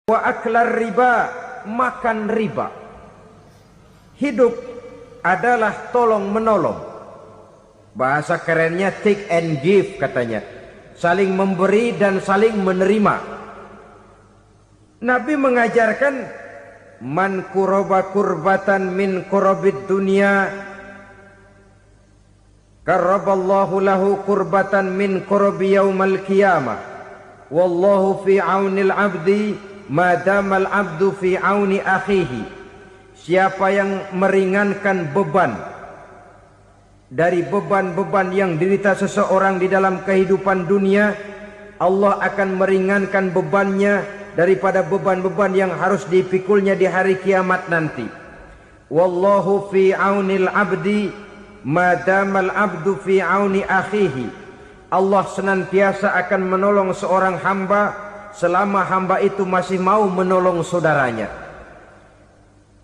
wa aklar riba, makan riba. Hidup adalah tolong menolong. Bahasa kerennya take and give katanya. Saling memberi dan saling menerima. Nabi mengajarkan man kuraba kurbatan min kurabid dunya karaballahu lahu kurbatan min kurabi yaumal qiyamah. Wallahu fi aunil abdi madamal abdu fi auni akhihi. Siapa yang meringankan beban dari beban-beban yang diderita seseorang di dalam kehidupan dunia, Allah akan meringankan bebannya daripada beban-beban yang harus dipikulnya di hari kiamat nanti. Wallahu fi aunil abdi madamal abdu fi auni akhihi. Allah senantiasa akan menolong seorang hamba selama hamba itu masih mau menolong saudaranya.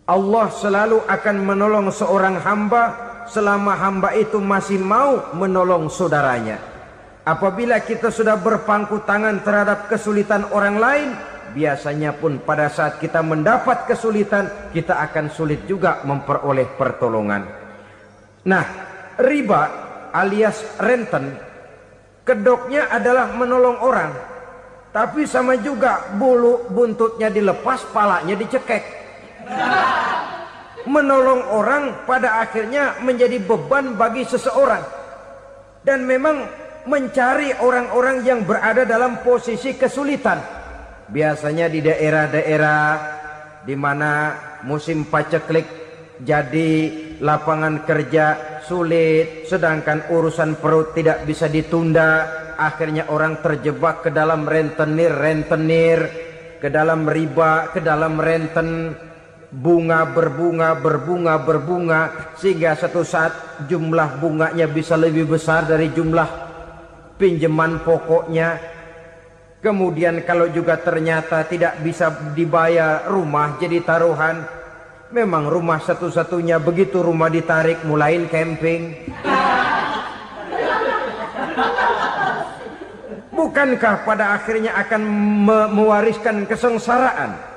Allah selalu akan menolong seorang hamba selama hamba itu masih mau menolong saudaranya. Apabila kita sudah berpangku tangan terhadap kesulitan orang lain, biasanya pun pada saat kita mendapat kesulitan, kita akan sulit juga memperoleh pertolongan. Nah, riba alias renten, kedoknya adalah menolong orang, tapi sama juga bulu buntutnya dilepas, palanya dicekek. Menolong orang pada akhirnya menjadi beban bagi seseorang, dan memang mencari orang-orang yang berada dalam posisi kesulitan. Biasanya di daerah-daerah di mana musim paceklik jadi lapangan kerja sulit, sedangkan urusan perut tidak bisa ditunda, akhirnya orang terjebak ke dalam rentenir, ke dalam riba, ke dalam renten. Bunga berbunga sehingga satu saat jumlah bunganya bisa lebih besar dari jumlah pinjaman pokoknya. Kemudian kalau juga ternyata tidak bisa dibayar, rumah jadi taruhan. Memang rumah satu-satunya, begitu rumah ditarik mulain camping. Bukankah pada akhirnya akan mewariskan kesengsaraan?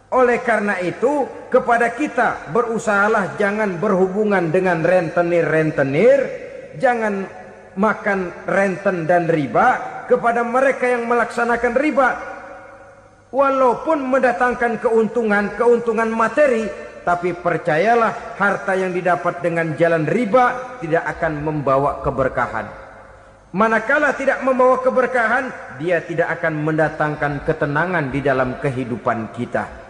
Oleh karena itu, kepada kita berusahalah jangan berhubungan dengan rentenir, jangan makan renten dan riba. Kepada mereka yang melaksanakan riba, walaupun mendatangkan keuntungan materi, tapi percayalah harta yang didapat dengan jalan riba tidak akan membawa keberkahan. Manakala tidak membawa keberkahan, dia tidak akan mendatangkan ketenangan di dalam kehidupan kita.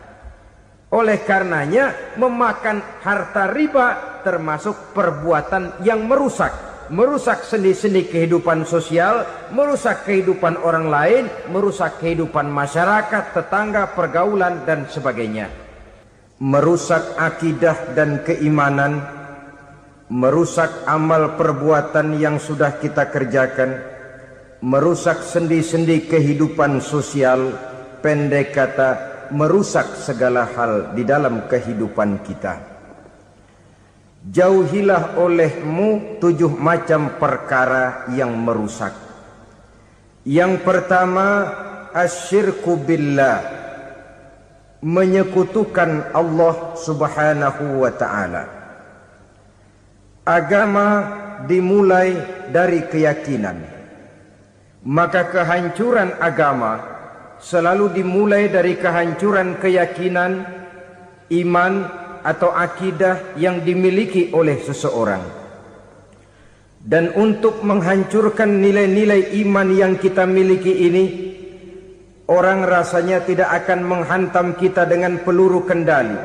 Oleh karenanya, memakan harta riba termasuk perbuatan yang merusak sendi-sendi kehidupan sosial, merusak kehidupan orang lain, merusak kehidupan masyarakat, tetangga, pergaulan dan sebagainya. Merusak akidah dan keimanan, merusak amal perbuatan yang sudah kita kerjakan, merusak sendi-sendi kehidupan sosial, pendek kata merusak segala hal di dalam kehidupan kita. Jauhilah olehmu 7 macam perkara yang merusak. Yang pertama, asyirku billah, menyekutukan Allah subhanahu wa ta'ala. Agama dimulai dari keyakinan, maka kehancuran agama selalu dimulai dari kehancuran keyakinan, iman atau akidah yang dimiliki oleh seseorang. Dan untuk menghancurkan nilai-nilai iman yang kita miliki ini, orang rasanya tidak akan menghantam kita dengan peluru kendali.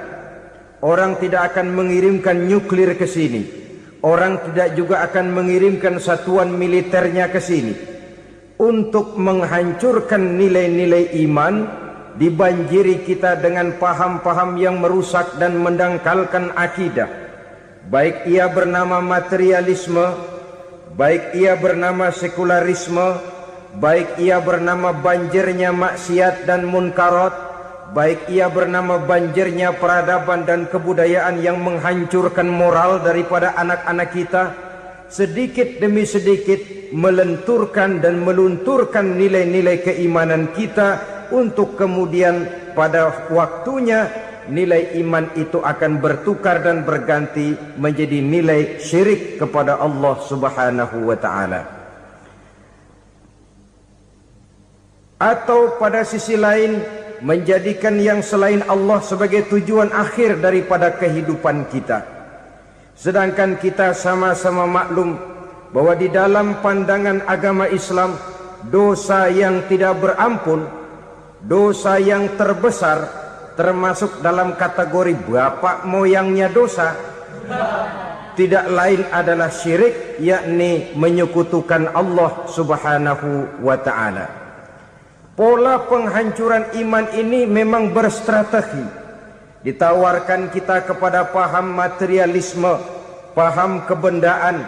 Orang tidak akan mengirimkan nuklir ke sini. Orang tidak juga akan mengirimkan satuan militernya ke sini. Untuk menghancurkan nilai-nilai iman, dibanjiri kita dengan paham-paham yang merusak dan mendangkalkan akidah. Baik ia bernama materialisme, baik ia bernama sekularisme, baik ia bernama banjirnya maksiat dan munkarat, baik ia bernama banjirnya peradaban dan kebudayaan yang menghancurkan moral daripada anak-anak kita. Sedikit demi sedikit melenturkan dan melunturkan nilai-nilai keimanan kita untuk kemudian pada waktunya nilai iman itu akan bertukar dan berganti menjadi nilai syirik kepada Allah Subhanahu wa ta'ala. Atau pada sisi lain menjadikan yang selain Allah sebagai tujuan akhir daripada kehidupan kita. Sedangkan kita sama-sama maklum bahwa di dalam pandangan agama Islam, dosa yang tidak berampun, dosa yang terbesar, termasuk dalam kategori bapak moyangnya dosa, tidak lain adalah syirik, yakni menyekutukan Allah Subhanahu wa ta'ala. Pola penghancuran iman ini memang berstrategi. Ditawarkan kita kepada paham materialisme, paham kebendaan,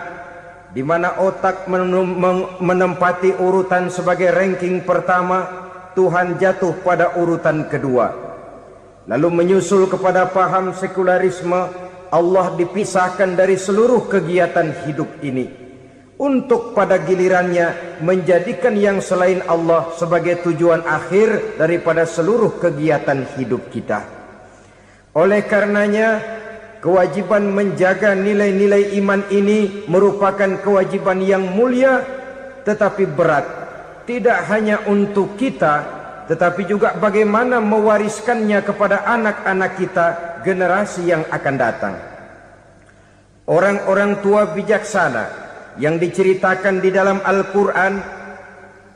di mana otak menempati urutan sebagai ranking pertama, Tuhan jatuh pada urutan kedua. Lalu menyusul kepada paham sekularisme, Allah dipisahkan dari seluruh kegiatan hidup ini, untuk pada gilirannya menjadikan yang selain Allah sebagai tujuan akhir daripada seluruh kegiatan hidup kita. Oleh karenanya, kewajiban menjaga nilai-nilai iman ini merupakan kewajiban yang mulia tetapi berat, tidak hanya untuk kita, tetapi juga bagaimana mewariskannya kepada anak-anak kita, generasi yang akan datang. Orang-orang tua bijaksana yang diceritakan di dalam Al-Quran,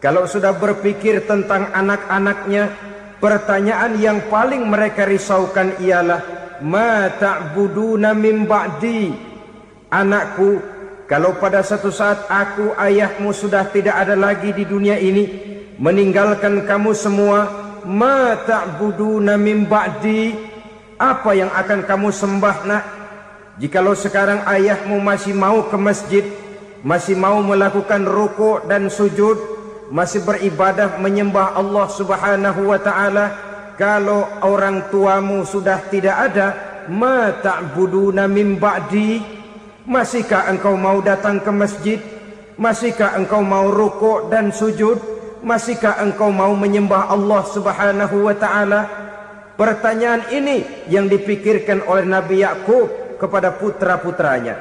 kalau sudah berpikir tentang anak-anaknya, pertanyaan yang paling mereka risaukan ialah, ma ta'buduna min ba'di. Anakku, kalau pada satu saat aku, ayahmu sudah tidak ada lagi di dunia ini, meninggalkan kamu semua, ma ta'buduna min ba'di, apa yang akan kamu sembah nak? Jikalau sekarang ayahmu masih mau ke masjid, masih mau melakukan rukuk dan sujud, masih beribadah menyembah Allah Subhanahu wa ta'ala, kalau orang tuamu sudah tidak ada, ma ta'buduna min ba'di, masihkah engkau mau datang ke masjid? Masihkah engkau mau rukuk dan sujud? Masihkah engkau mau menyembah Allah Subhanahu wa ta'ala? Pertanyaan ini yang dipikirkan oleh Nabi Yakub kepada putra-putranya.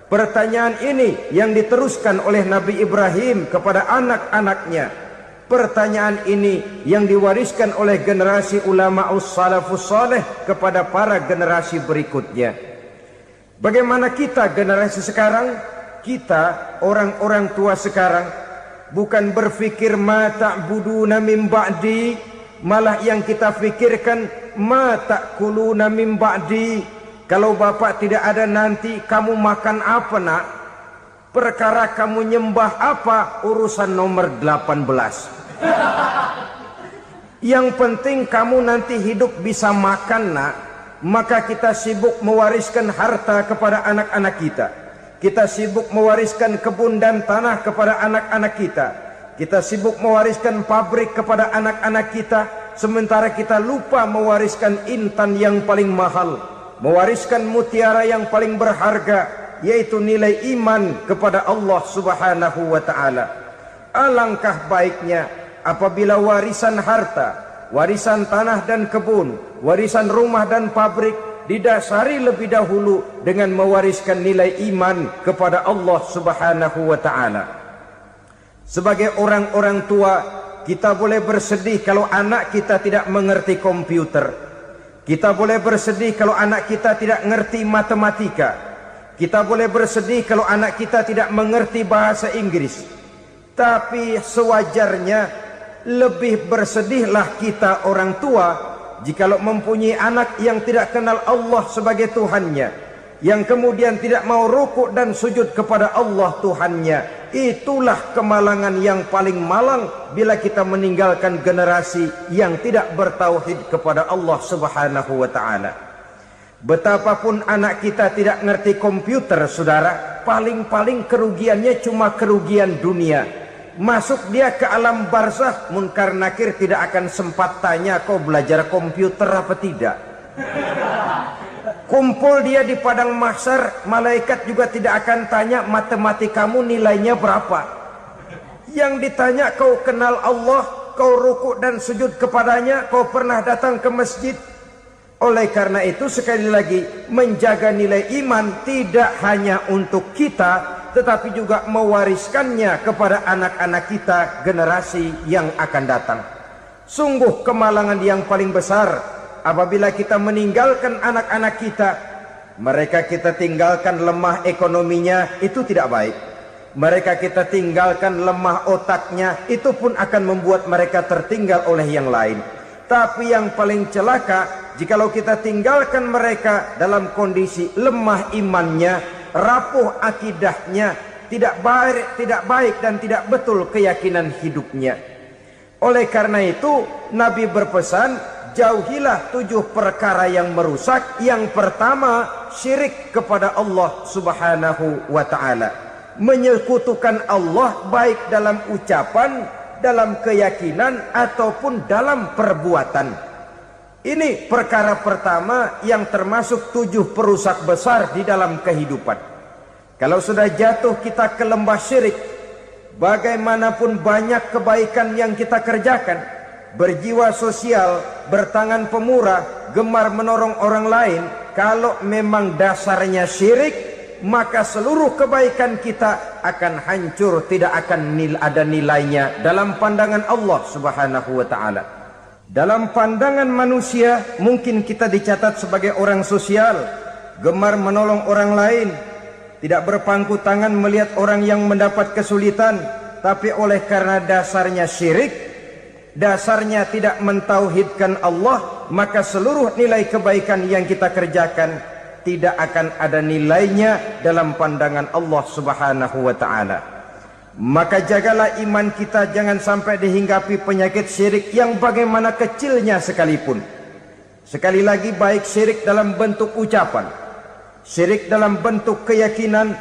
Pertanyaan ini yang diteruskan oleh Nabi Ibrahim kepada anak-anaknya. Pertanyaan ini yang diwariskan oleh generasi ulama salafus saleh kepada para generasi berikutnya. Bagaimana kita generasi sekarang? Kita orang-orang tua sekarang bukan berfikir ma ta'buduna min ba'di, malah yang kita fikirkan ma ta'kuluna min ba'di. Kalau bapak tidak ada nanti kamu makan apa nak? Perkara kamu nyembah apa? Urusan nomor 18. Yang penting kamu nanti hidup bisa makan nak. Maka kita sibuk mewariskan harta kepada anak-anak kita. Kita sibuk mewariskan kebun dan tanah kepada anak-anak kita. Kita sibuk mewariskan pabrik kepada anak-anak kita. Sementara kita lupa mewariskan intan yang paling mahal, mewariskan mutiara yang paling berharga, yaitu nilai iman kepada Allah Subhanahu wa ta'ala. Alangkah baiknya apabila warisan harta, warisan tanah dan kebun, warisan rumah dan pabrik didasari lebih dahulu dengan mewariskan nilai iman kepada Allah Subhanahu wa ta'ala. Sebagai orang-orang tua, kita boleh bersedih kalau anak kita tidak mengerti komputer. Kita boleh bersedih kalau anak kita tidak mengerti matematika. Kita boleh bersedih kalau anak kita tidak mengerti bahasa Inggris. Tapi sewajarnya lebih bersedihlah kita orang tua jikalau mempunyai anak yang tidak kenal Allah sebagai Tuhannya, yang kemudian tidak mau rukuk dan sujud kepada Allah Tuhannya. Itulah kemalangan yang paling malang bila kita meninggalkan generasi yang tidak bertauhid kepada Allah Subhanahu wa ta'ala. Betapapun anak kita tidak ngerti komputer, saudara, paling-paling kerugiannya cuma kerugian dunia. Masuk dia ke alam barzakh, munkar nakir tidak akan sempat tanya kau belajar komputer apa tidak. Kumpul dia di padang mahsyar, malaikat juga tidak akan tanya matematikamu nilainya berapa. Yang ditanya kau kenal Allah, kau rukuk dan sujud kepadanya, kau pernah datang ke masjid. Oleh karena itu sekali lagi, menjaga nilai iman tidak hanya untuk kita, tetapi juga mewariskannya kepada anak-anak kita, generasi yang akan datang. Sungguh kemalangan yang paling besar apabila kita meninggalkan anak-anak kita. Mereka kita tinggalkan lemah ekonominya, itu tidak baik. Mereka kita tinggalkan lemah otaknya, itu pun akan membuat mereka tertinggal oleh yang lain. Tapi yang paling celaka, jikalau kita tinggalkan mereka dalam kondisi lemah imannya, rapuh akidahnya, tidak baik dan tidak betul keyakinan hidupnya. Oleh karena itu Nabi berpesan, jauhilah 7 perkara yang merusak. Yang pertama, syirik kepada Allah subhanahu wa ta'ala. Menyekutukan Allah baik dalam ucapan, dalam keyakinan, ataupun dalam perbuatan. Ini perkara pertama yang termasuk 7 perusak besar di dalam kehidupan. Kalau sudah jatuh kita ke lembah syirik, bagaimanapun banyak kebaikan yang kita kerjakan, berjiwa sosial, bertangan pemurah, gemar menolong orang lain, kalau memang dasarnya syirik, maka seluruh kebaikan kita akan hancur, tidak akan ada nilainya dalam pandangan Allah subhanahu wa ta'ala. Dalam pandangan manusia, mungkin kita dicatat sebagai orang sosial, gemar menolong orang lain, tidak berpangku tangan melihat orang yang mendapat kesulitan. Tapi oleh karena dasarnya syirik, dasarnya tidak mentauhidkan Allah, maka seluruh nilai kebaikan yang kita kerjakan tidak akan ada nilainya dalam pandangan Allah subhanahu wa ta'ala. Maka jagalah iman kita, jangan sampai dihinggapi penyakit syirik yang bagaimana kecilnya sekalipun. Sekali lagi, baik syirik dalam bentuk ucapan, syirik dalam bentuk keyakinan,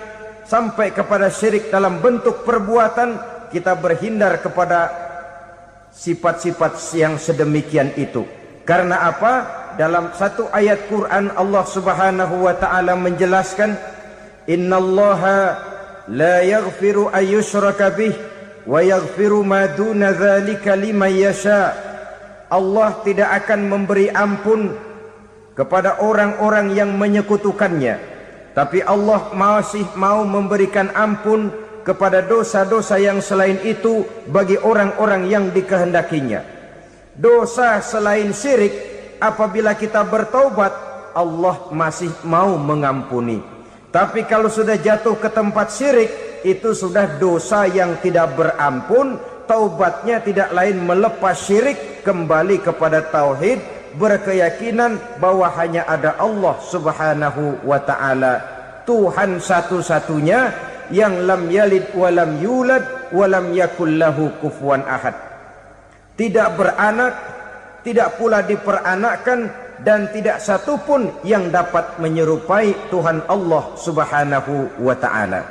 sampai kepada syirik dalam bentuk perbuatan, kita berhindar kepada sifat-sifat yang sedemikian itu. Karena apa? Dalam satu ayat Quran Allah subhanahu wa ta'ala menjelaskan, innallaha la yaghfiru ayyushraka bih wa yaghfiru ma duna dzalika liman yasha. Allah tidak akan memberi ampun kepada orang-orang yang menyekutukannya, tapi Allah masih mau memberikan ampun kepada dosa-dosa yang selain itu bagi orang-orang yang dikehendakinya. Dosa selain syirik, apabila kita bertaubat, Allah masih mau mengampuni. Tapi kalau sudah jatuh ke tempat syirik, itu sudah dosa yang tidak berampun. Taubatnya tidak lain melepas syirik, kembali kepada tauhid, berkeyakinan bahwa hanya ada Allah subhanahu wa ta'ala, Tuhan satu-satunya, yang lam yalid walam yulad walam yakul lahu kufuwan ahad. Tidak beranak, tidak pula diperanakkan, dan tidak satupun yang dapat menyerupai Tuhan Allah subhanahu wa ta'ala.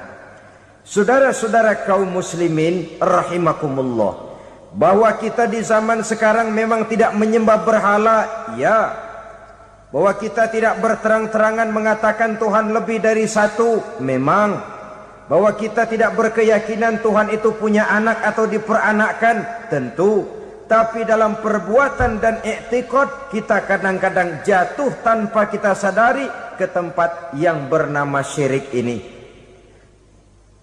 Saudara-saudara kaum muslimin rahimakumullah, bahwa kita di zaman sekarang memang tidak menyembah berhala, ya. Bahwa kita tidak berterang-terangan mengatakan Tuhan lebih dari satu, memang. Bahwa kita tidak berkeyakinan Tuhan itu punya anak atau diperanakkan, tentu. Tapi dalam perbuatan dan i'tiqad, kita kadang-kadang jatuh tanpa kita sadari ke tempat yang bernama syirik ini.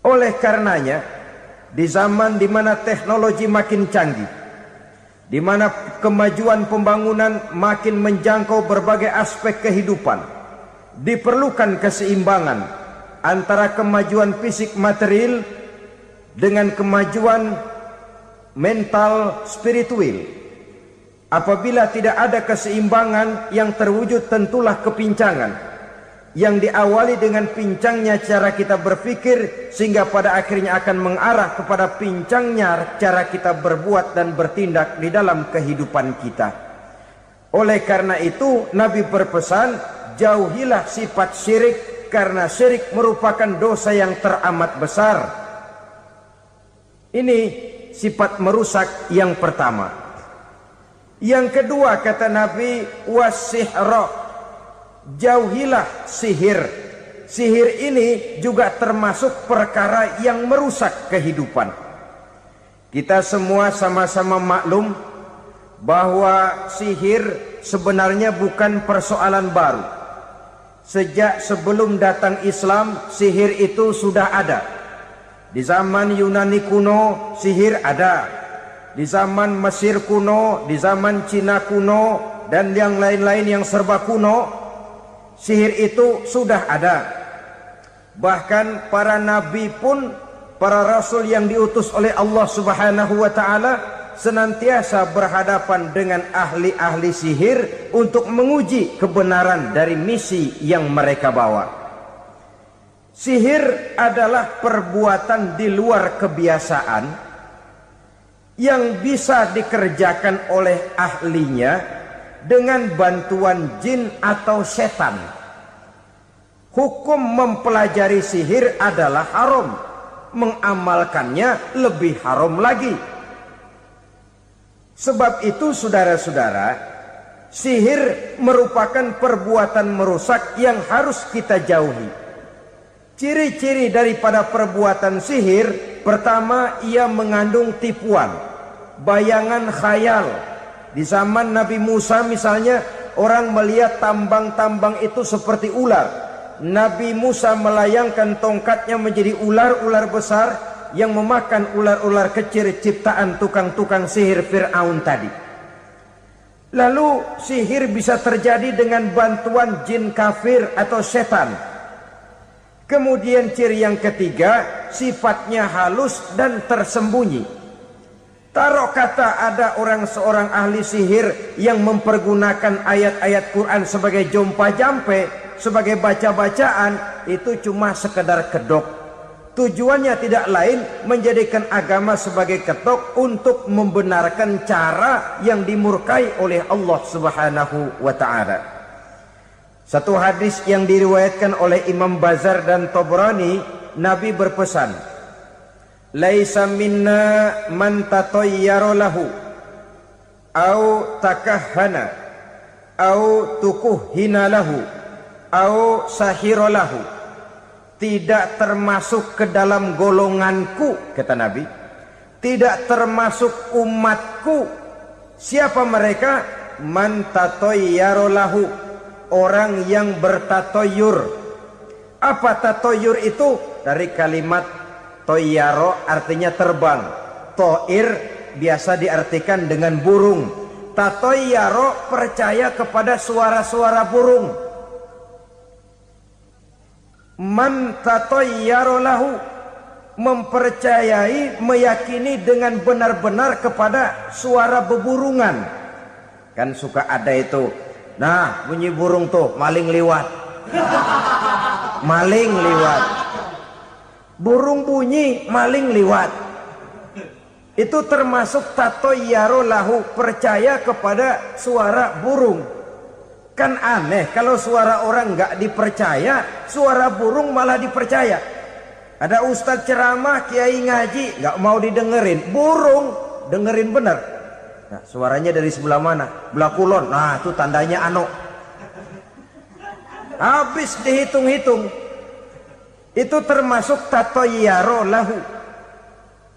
Oleh karenanya, di zaman di mana teknologi makin canggih, di mana kemajuan pembangunan makin menjangkau berbagai aspek kehidupan, diperlukan keseimbangan antara kemajuan fisik material dengan kemajuan mental spiritual. Apabila tidak ada keseimbangan, yang terwujud tentulah kepincangan, yang diawali dengan pincangnya cara kita berpikir, sehingga pada akhirnya akan mengarah kepada pincangnya cara kita berbuat dan bertindak di dalam kehidupan kita. Oleh karena itu Nabi berpesan, jauhilah sifat syirik, karena syirik merupakan dosa yang teramat besar. Ini sifat merusak yang pertama. Yang kedua, kata Nabi, wasihra, jauhilah sihir. Sihir ini juga termasuk perkara yang merusak kehidupan. Kita semua sama-sama maklum bahwa sihir sebenarnya bukan persoalan baru. Sejak sebelum datang Islam, sihir itu sudah ada. Di zaman Yunani kuno, sihir ada. Di zaman Mesir kuno, di zaman Cina kuno, dan yang lain-lain yang serba kuno, sihir itu sudah ada. Bahkan para nabi pun, para rasul yang diutus oleh Allah Subhanahu wa ta'ala, senantiasa berhadapan dengan ahli-ahli sihir untuk menguji kebenaran dari misi yang mereka bawa. Sihir adalah perbuatan di luar kebiasaan yang bisa dikerjakan oleh ahlinya dengan bantuan jin atau setan. Hukum mempelajari sihir adalah haram, mengamalkannya lebih haram lagi. Sebab itu saudara-saudara, sihir merupakan perbuatan merusak yang harus kita jauhi. Ciri-ciri daripada perbuatan sihir, pertama, ia mengandung tipuan, bayangan khayal. Di zaman Nabi Musa misalnya, orang melihat tambang-tambang itu seperti ular. Nabi Musa melayangkan tongkatnya menjadi ular-ular besar yang memakan ular-ular kecil ciptaan tukang-tukang sihir Fir'aun tadi. Lalu sihir bisa terjadi dengan bantuan jin kafir atau setan. Kemudian ciri yang ketiga, sifatnya halus dan tersembunyi. Taruh kata ada seorang ahli sihir yang mempergunakan ayat-ayat Quran sebagai jompa-jampe, sebagai baca-bacaan, itu cuma sekedar kedok. Tujuannya tidak lain menjadikan agama sebagai ketok untuk membenarkan cara yang dimurkai oleh Allah Subhanahu wa ta'ala. Satu hadis yang diriwayatkan oleh Imam Bazar dan Tabrani, Nabi berpesan, "Laisa minna man tatayyara lahu au takahhana au tukuhhina lahu au sahira lahu." Tidak termasuk ke dalam golonganku, kata Nabi. Tidak termasuk umatku. Siapa mereka? Man tatayyara lahu, orang yang bertatoyur. Apa tatoyur itu? Dari kalimat toyaro, artinya terbang. Toir biasa diartikan dengan burung. Tatoyaro percaya kepada suara-suara burung. Man tatayyara lahu, mempercayai, meyakini dengan benar-benar kepada suara beburungan. Kan suka ada itu, nah bunyi burung tuh, maling liwat. Maling liwat. Burung bunyi, maling liwat. Itu termasuk tatayyara lahu, percaya kepada suara burung. Kan aneh kalau suara orang nggak dipercaya, suara burung malah dipercaya. Ada ustadz ceramah, kiai ngaji, nggak mau didengerin, burung dengerin bener. Nah, suaranya dari sebelah mana? Belah kulon. Nah, itu tandanya ano. Habis dihitung-hitung. Itu termasuk tatayyara lahu.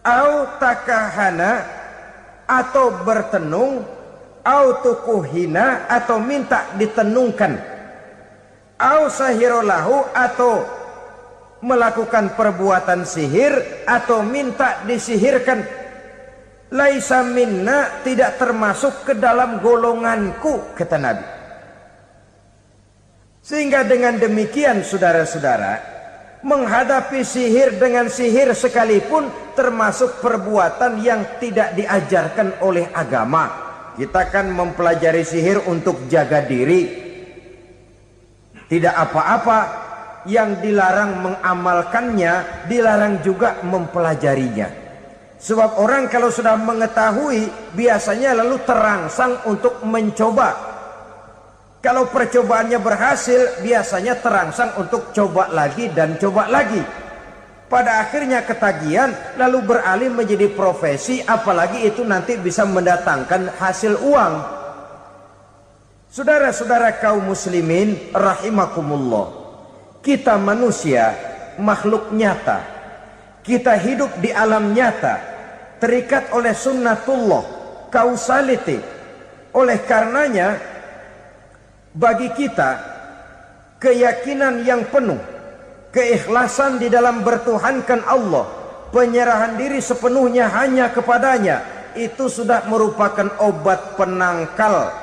Au takahana, atau bertenung, au tukuhina, atau minta ditenungkan, au sahirolahu, atau melakukan perbuatan sihir atau minta disihirkan. Laisa minna, tidak termasuk ke dalam golonganku, kata Nabi. Sehingga dengan demikian saudara-saudara, menghadapi sihir dengan sihir sekalipun termasuk perbuatan yang tidak diajarkan oleh agama. Kita kan mempelajari sihir untuk jaga diri. Tidak apa-apa, yang dilarang mengamalkannya, dilarang juga mempelajarinya. Sebab orang kalau sudah mengetahui, biasanya lalu terangsang untuk mencoba. Kalau percobaannya berhasil, biasanya terangsang untuk coba lagi dan coba lagi. Pada akhirnya ketagihan, lalu beralih menjadi profesi, apalagi itu nanti bisa mendatangkan hasil uang. Saudara-saudara kaum muslimin rahimakumullah, kita manusia makhluk nyata, kita hidup di alam nyata, terikat oleh sunnatullah, causality. Oleh karenanya bagi kita keyakinan yang penuh, keikhlasan di dalam bertuhankan Allah, penyerahan diri sepenuhnya hanya kepadanya, itu sudah merupakan obat penangkal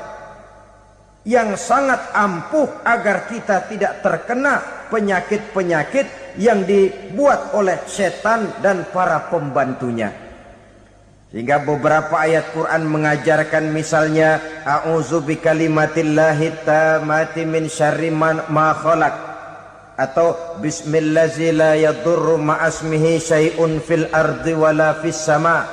yang sangat ampuh agar kita tidak terkena penyakit-penyakit yang dibuat oleh setan dan para pembantunya. Sehingga beberapa ayat Quran mengajarkan, misalnya a'udzu bikalimatillahi tammati min syarri ma khalaq, atau bismillazi la yadurru ma'asmihi syai'un fil ardi wala fis sama,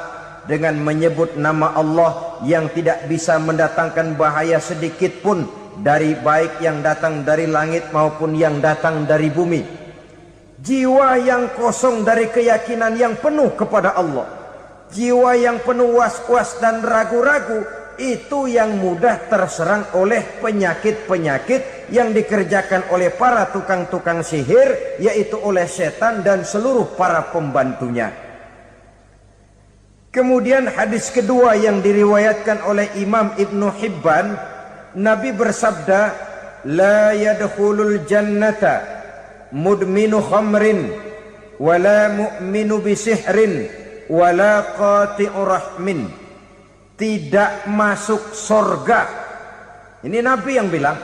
dengan menyebut nama Allah yang tidak bisa mendatangkan bahaya sedikit pun, dari baik yang datang dari langit maupun yang datang dari bumi. Jiwa yang kosong dari keyakinan yang penuh kepada Allah, jiwa yang penuh was-was dan ragu-ragu, itu yang mudah terserang oleh penyakit-penyakit yang dikerjakan oleh para tukang-tukang sihir, yaitu oleh setan dan seluruh para pembantunya. Kemudian hadis kedua yang diriwayatkan oleh Imam Ibnu Hibban, Nabi bersabda, la yadkhulul jannata mudminu khamrin wala mu'minu bisihrin wala qati'ur rahmin. Tidak masuk surga. Ini Nabi yang bilang,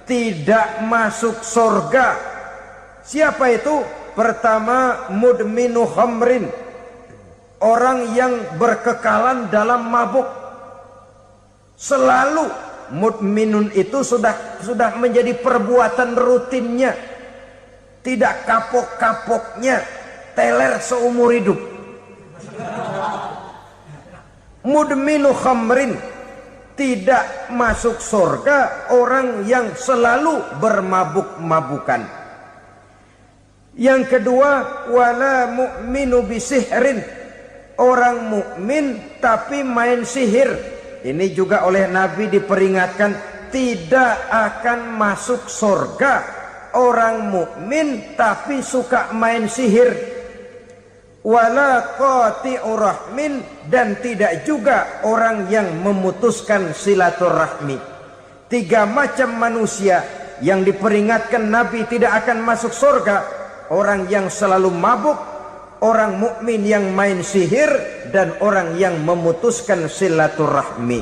tidak masuk surga. Siapa itu? Pertama, mudminu khamrin, orang yang berkekalan dalam mabuk. Selalu mudminun itu sudah menjadi perbuatan rutinnya, tidak kapok-kapoknya, teler seumur hidup. Mudminu khamrin, tidak masuk surga orang yang selalu bermabuk-mabukan. Yang kedua, wala mu'minu bisihrin, orang mukmin tapi main sihir. Ini juga oleh Nabi diperingatkan, tidak akan masuk surga orang mukmin tapi suka main sihir. Wala qati'ur rahmin, dan tidak juga orang yang memutuskan silaturahmi. Tiga macam manusia yang diperingatkan Nabi tidak akan masuk surga: orang yang selalu mabuk, orang mukmin yang main sihir, dan orang yang memutuskan silaturahmi.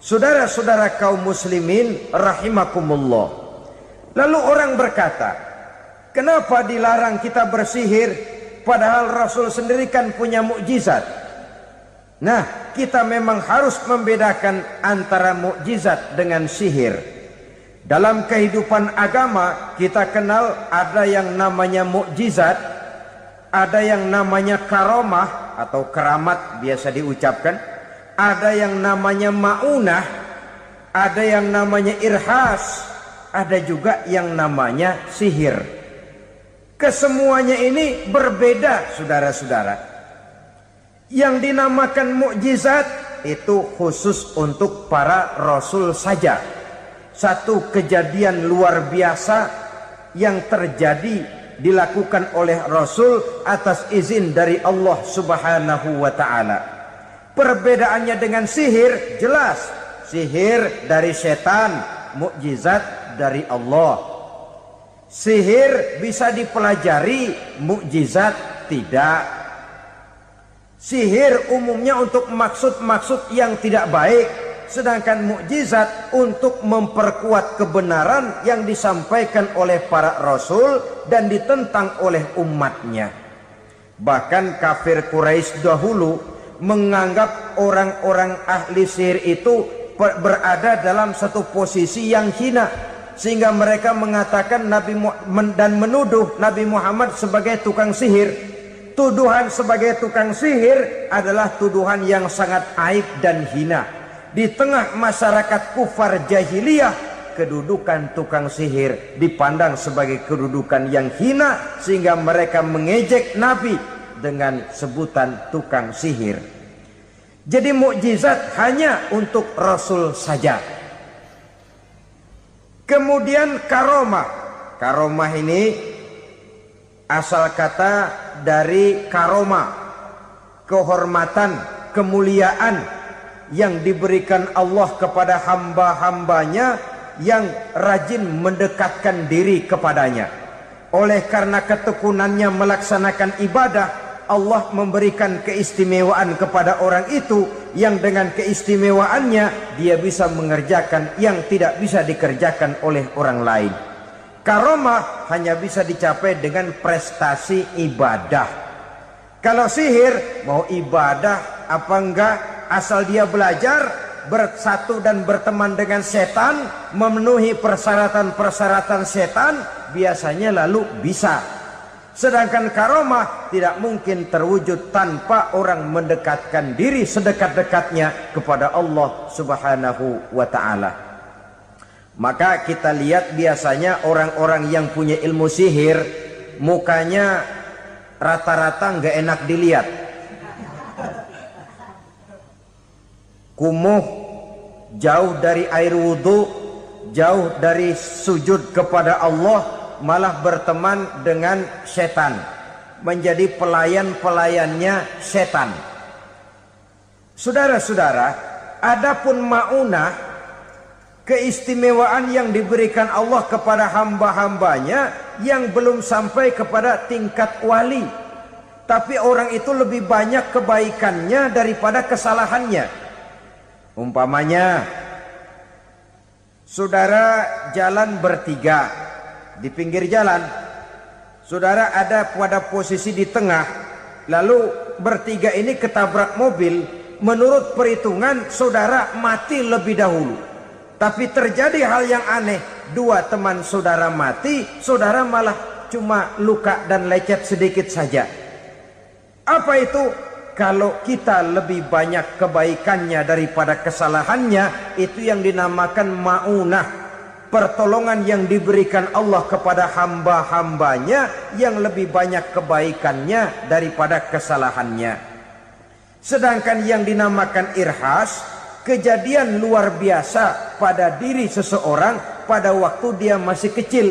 Saudara-saudara kaum muslimin rahimakumullah. Lalu orang berkata, kenapa dilarang kita bersihir? Padahal Rasul sendiri kan punya mukjizat. Nah, kita memang harus membedakan antara mukjizat dengan sihir. Dalam kehidupan agama kita kenal ada yang namanya mukjizat, ada yang namanya karomah atau keramat biasa diucapkan, ada yang namanya maunah, ada yang namanya irhas, ada juga yang namanya sihir. Kesemuanya ini berbeda, saudara-saudara. Yang dinamakan mukjizat itu khusus untuk para rasul saja. Satu kejadian luar biasa yang terjadi dilakukan oleh rasul atas izin dari Allah Subhanahu wa taala. Perbedaannya dengan sihir jelas. Sihir dari setan, mukjizat dari Allah. Sihir bisa dipelajari, mukjizat tidak. Sihir umumnya untuk maksud-maksud yang tidak baik, sedangkan mukjizat untuk memperkuat kebenaran yang disampaikan oleh para rasul dan ditentang oleh umatnya. Bahkan kafir Quraisy dahulu menganggap orang-orang ahli sihir itu berada dalam satu posisi yang hina, sehingga mereka mengatakan dan menuduh Nabi Muhammad sebagai tukang sihir. Tuduhan sebagai tukang sihir adalah tuduhan yang sangat aib dan hina. Di tengah masyarakat kufar jahiliyah, kedudukan tukang sihir dipandang sebagai kedudukan yang hina, sehingga mereka mengejek Nabi dengan sebutan tukang sihir. Jadi mukjizat hanya untuk Rasul saja. Kemudian karomah. Karomah ini asal kata dari karoma. kehormatan, kemuliaan yang diberikan Allah kepada hamba-hambanya yang rajin mendekatkan diri kepadanya. Oleh karena ketekunannya melaksanakan ibadah, Allah memberikan keistimewaan kepada orang itu yang dengan keistimewaannya dia bisa mengerjakan yang tidak bisa dikerjakan oleh orang lain. Karomah hanya bisa dicapai dengan prestasi ibadah. Kalau sihir mau ibadah apa enggak, asal dia belajar, bersatu dan berteman dengan setan, memenuhi persyaratan-persyaratan setan, biasanya lalu bisa. Sedangkan karomah tidak mungkin terwujud tanpa orang mendekatkan diri sedekat-dekatnya kepada Allah Subhanahu wa ta'ala. Maka kita lihat biasanya orang-orang yang punya ilmu sihir, mukanya rata-rata nggak enak dilihat. Kumuh, jauh dari air wudhu, jauh dari sujud kepada Allah, malah berteman dengan setan, menjadi pelayan-pelayannya setan. Saudara-saudara, adapun maunah, keistimewaan yang diberikan Allah kepada hamba-hambanya yang belum sampai kepada tingkat wali, tapi orang itu lebih banyak kebaikannya daripada kesalahannya. Umpamanya, saudara jalan bertiga di pinggir jalan, saudara ada pada posisi di tengah, lalu bertiga ini ketabrak mobil. Menurut perhitungan saudara mati lebih dahulu, tapi terjadi hal yang aneh, dua teman saudara mati, saudara malah cuma luka dan lecet sedikit saja. Apa itu? Kalau kita lebih banyak kebaikannya daripada kesalahannya, itu yang dinamakan maunah, pertolongan yang diberikan Allah kepada hamba-hambanya yang lebih banyak kebaikannya daripada kesalahannya. Sedangkan yang dinamakan irhas, kejadian luar biasa pada diri seseorang pada waktu dia masih kecil,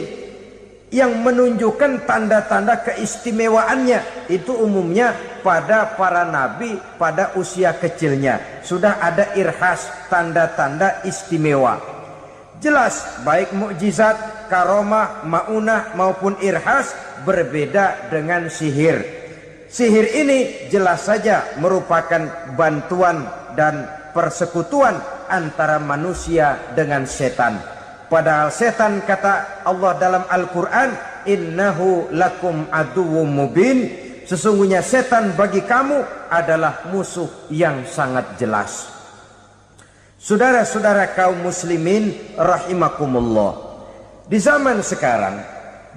yang menunjukkan tanda-tanda keistimewaannya. Itu umumnya pada para nabi pada usia kecilnya sudah ada irhas, tanda-tanda istimewa. Jelas baik mukjizat, karomah, maunah maupun irhas berbeda dengan sihir. Sihir ini jelas saja merupakan bantuan dan persekutuan antara manusia dengan setan. Padahal setan, kata Allah dalam Al-Quran, innahu lakum aduwwum mubin, sesungguhnya setan bagi kamu adalah musuh yang sangat jelas. Saudara-saudara kaum muslimin rahimakumullah, di zaman sekarang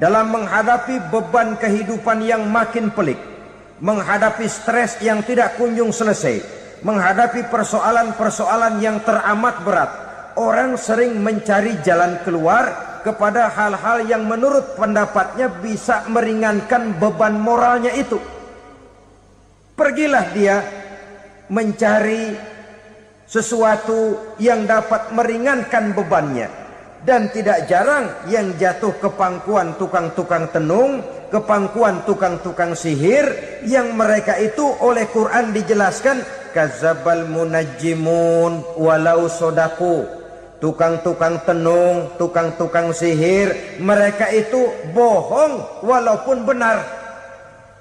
dalam menghadapi beban kehidupan yang makin pelik, menghadapi stres yang tidak kunjung selesai, menghadapi persoalan-persoalan yang teramat berat, orang sering mencari jalan keluar kepada hal-hal yang menurut pendapatnya bisa meringankan beban moralnya itu. Pergilah dia mencari sesuatu yang dapat meringankan bebannya. Dan tidak jarang yang jatuh ke pangkuan tukang-tukang tenung, ke pangkuan tukang-tukang sihir, yang mereka itu oleh Quran dijelaskan kazabal munajjimun walau sodaku. Tukang-tukang tenung, tukang-tukang sihir, mereka itu bohong walaupun benar.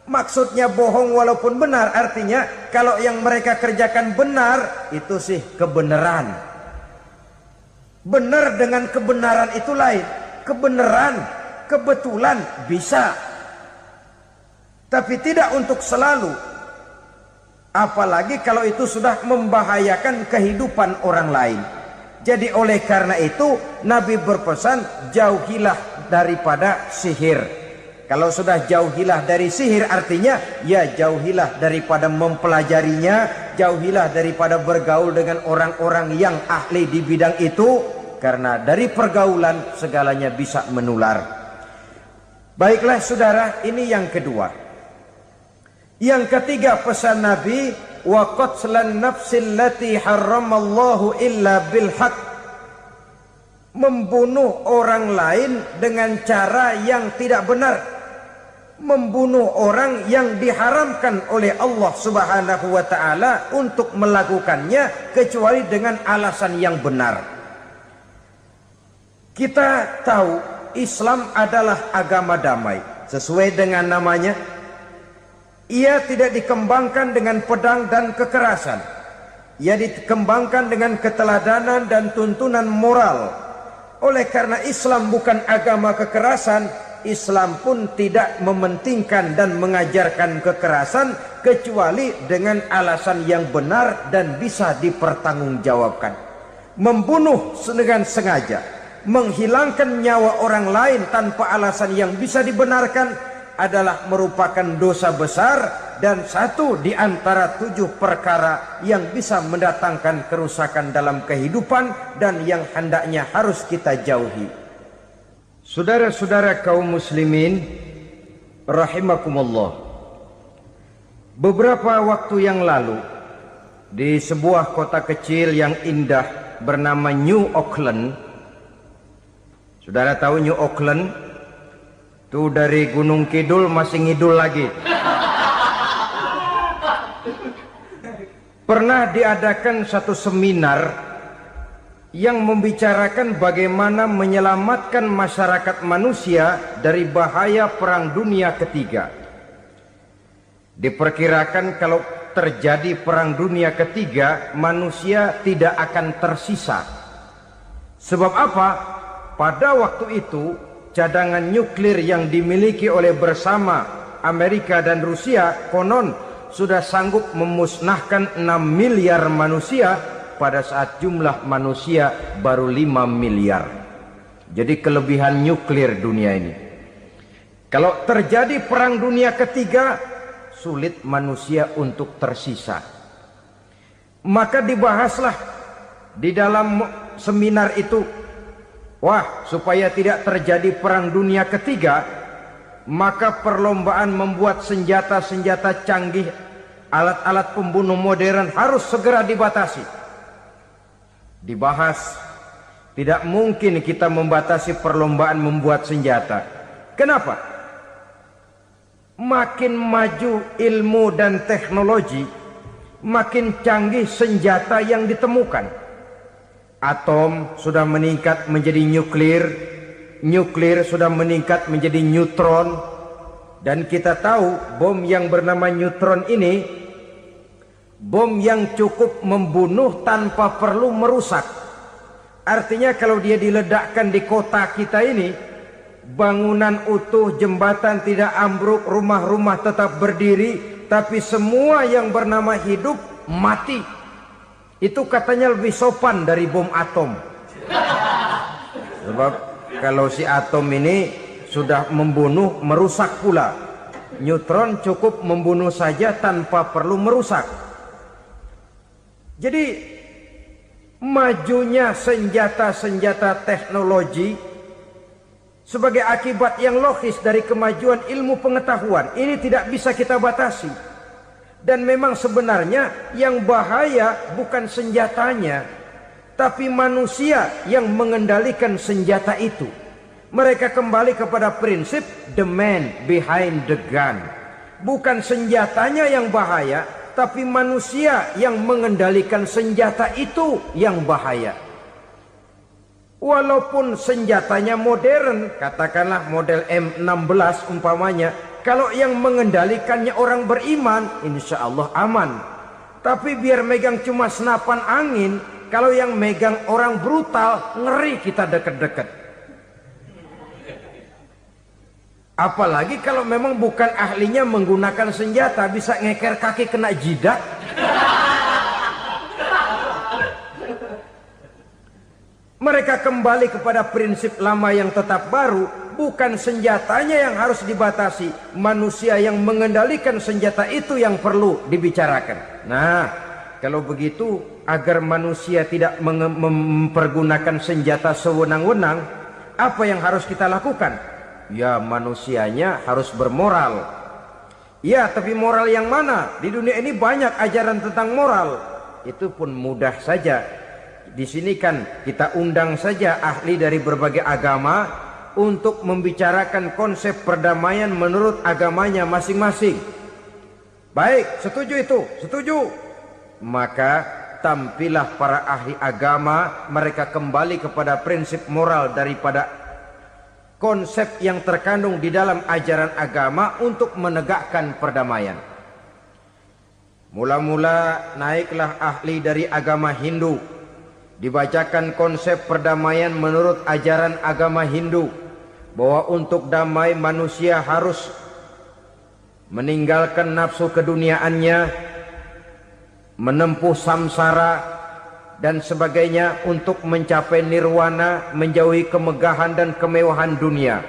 Maksudnya bohong walaupun benar, artinya kalau yang mereka kerjakan benar, itu sih kebenaran. Benar dengan kebenaran itu lain. Kebenaran, kebetulan bisa, tapi tidak untuk selalu. Apalagi kalau itu sudah membahayakan kehidupan orang lain. Jadi oleh karena itu Nabi berpesan, jauhilah daripada sihir. Kalau sudah jauhilah dari sihir, artinya ya jauhilah daripada mempelajarinya, jauhilah daripada bergaul dengan orang-orang yang ahli di bidang itu, karena dari pergaulan segalanya bisa menular. Baiklah saudara, ini yang kedua. Yang ketiga pesan Nabi, wa qatlan nafsil lati harramallahu illa bil haq, membunuh orang lain dengan cara yang tidak benar. membunuh orang yang diharamkan oleh Allah Subhanahu wa taala untuk melakukannya kecuali dengan alasan yang benar. Kita tahu Islam adalah agama damai. Sesuai dengan namanya, ia tidak dikembangkan dengan pedang dan kekerasan. Ia dikembangkan dengan keteladanan dan tuntunan moral. Oleh karena Islam bukan agama kekerasan, Islam pun tidak mementingkan dan mengajarkan kekerasan kecuali dengan alasan yang benar dan bisa dipertanggungjawabkan. Membunuh dengan sengaja, menghilangkan nyawa orang lain tanpa alasan yang bisa dibenarkan adalah merupakan dosa besar dan satu di antara 7 perkara yang bisa mendatangkan kerusakan dalam kehidupan dan yang hendaknya harus kita jauhi. Saudara-saudara kaum muslimin rahimakumullah, beberapa waktu yang lalu di sebuah kota kecil yang indah bernama New Auckland. Saudara tahu New Auckland? Itu dari Gunung Kidul masih ngidul lagi. Pernah diadakan satu seminar yang membicarakan bagaimana menyelamatkan masyarakat manusia dari bahaya Perang Dunia Ketiga. Diperkirakan kalau terjadi Perang Dunia Ketiga, manusia tidak akan tersisa. Sebab apa? Pada waktu itu, cadangan nuklir yang dimiliki oleh bersama Amerika dan Rusia konon sudah sanggup memusnahkan 6 miliar manusia pada saat jumlah manusia baru 5 miliar. Jadi kelebihan nuklir dunia ini. Kalau terjadi Perang Dunia Ketiga, sulit manusia untuk tersisa. Maka dibahaslah di dalam seminar itu, wah, supaya tidak terjadi Perang Dunia Ketiga, maka perlombaan membuat senjata-senjata canggih, alat-alat pembunuh modern harus segera dibatasi. Dibahas, tidak mungkin kita membatasi perlombaan membuat senjata. Kenapa? Makin maju ilmu dan teknologi, makin canggih senjata yang ditemukan. Atom sudah meningkat menjadi nuklir, nuklir sudah meningkat menjadi neutron, dan kita tahu bom yang bernama neutron ini bom yang cukup membunuh tanpa perlu merusak. Artinya kalau dia diledakkan di kota kita ini, bangunan utuh, jembatan tidak ambruk, rumah-rumah tetap berdiri, tapi semua yang bernama hidup mati. Itu katanya lebih sopan dari bom atom. Sebab kalau si atom ini sudah membunuh, merusak pula. Neutron cukup membunuh saja tanpa perlu merusak. Jadi majunya senjata-senjata teknologi sebagai akibat yang logis dari kemajuan ilmu pengetahuan ini tidak bisa kita batasi. Dan memang sebenarnya yang bahaya bukan senjatanya, tapi manusia yang mengendalikan senjata itu. Mereka kembali kepada prinsip the man behind the gun. Bukan senjatanya yang bahaya, tapi manusia yang mengendalikan senjata itu yang bahaya. Walaupun senjatanya modern, katakanlah model M16 umpamanya, kalau yang mengendalikannya orang beriman, insya Allah aman. Tapi biar megang cuma senapan angin, kalau yang megang orang brutal, ngeri kita deket-deket. Apalagi kalau memang bukan ahlinya menggunakan senjata, bisa ngeker kaki kena jidat. Mereka kembali kepada prinsip lama yang tetap baru, bukan senjatanya yang harus dibatasi, manusia yang mengendalikan senjata itu yang perlu dibicarakan. Nah, kalau begitu, agar manusia tidak mempergunakan senjata sewenang-wenang, apa yang harus kita lakukan? Ya, manusianya harus bermoral. Ya, tapi moral yang mana? Di dunia ini banyak ajaran tentang moral. Itu pun mudah saja. Di sini kan kita undang saja ahli dari berbagai agama untuk membicarakan konsep perdamaian menurut agamanya masing-masing. Baik, setuju itu, setuju. Maka tampillah para ahli agama, mereka kembali kepada prinsip moral daripada konsep yang terkandung di dalam ajaran agama untuk menegakkan perdamaian. Mula-mula naiklah ahli dari agama Hindu, dibacakan konsep perdamaian menurut ajaran agama Hindu, bahwa untuk damai manusia harus meninggalkan nafsu keduniaannya, menempuh samsara dan sebagainya untuk mencapai nirwana, menjauhi kemegahan dan kemewahan dunia.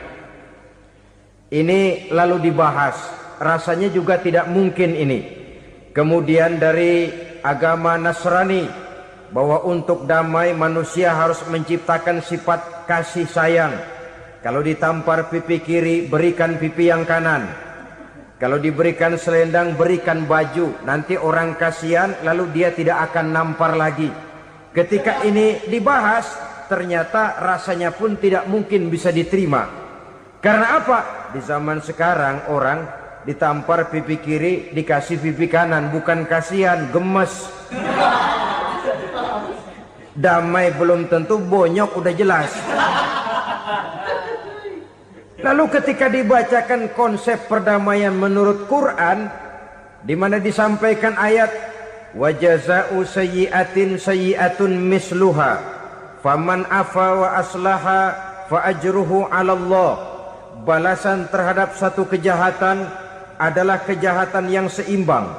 Ini lalu dibahas, rasanya juga tidak mungkin ini. Kemudian dari agama Nasrani, bahwa untuk damai manusia harus menciptakan sifat kasih sayang. Kalau ditampar pipi kiri, berikan pipi yang kanan. Kalau diberikan selendang, berikan baju. Nanti orang kasihan, lalu dia tidak akan nampar lagi. Ketika ini dibahas, ternyata rasanya pun tidak mungkin bisa diterima. Karena apa? Di zaman sekarang orang ditampar pipi kiri, dikasih pipi kanan. Bukan kasihan, gemes. Damai belum tentu, bonyok udah jelas. Lalu ketika dibacakan konsep perdamaian menurut Quran, di mana disampaikan ayat wa jazaa'u sayyi'atin sayyi'atun misluha faman afa wa aslaha fa ajruhu 'ala Allah. Balasan terhadap satu kejahatan adalah kejahatan yang seimbang,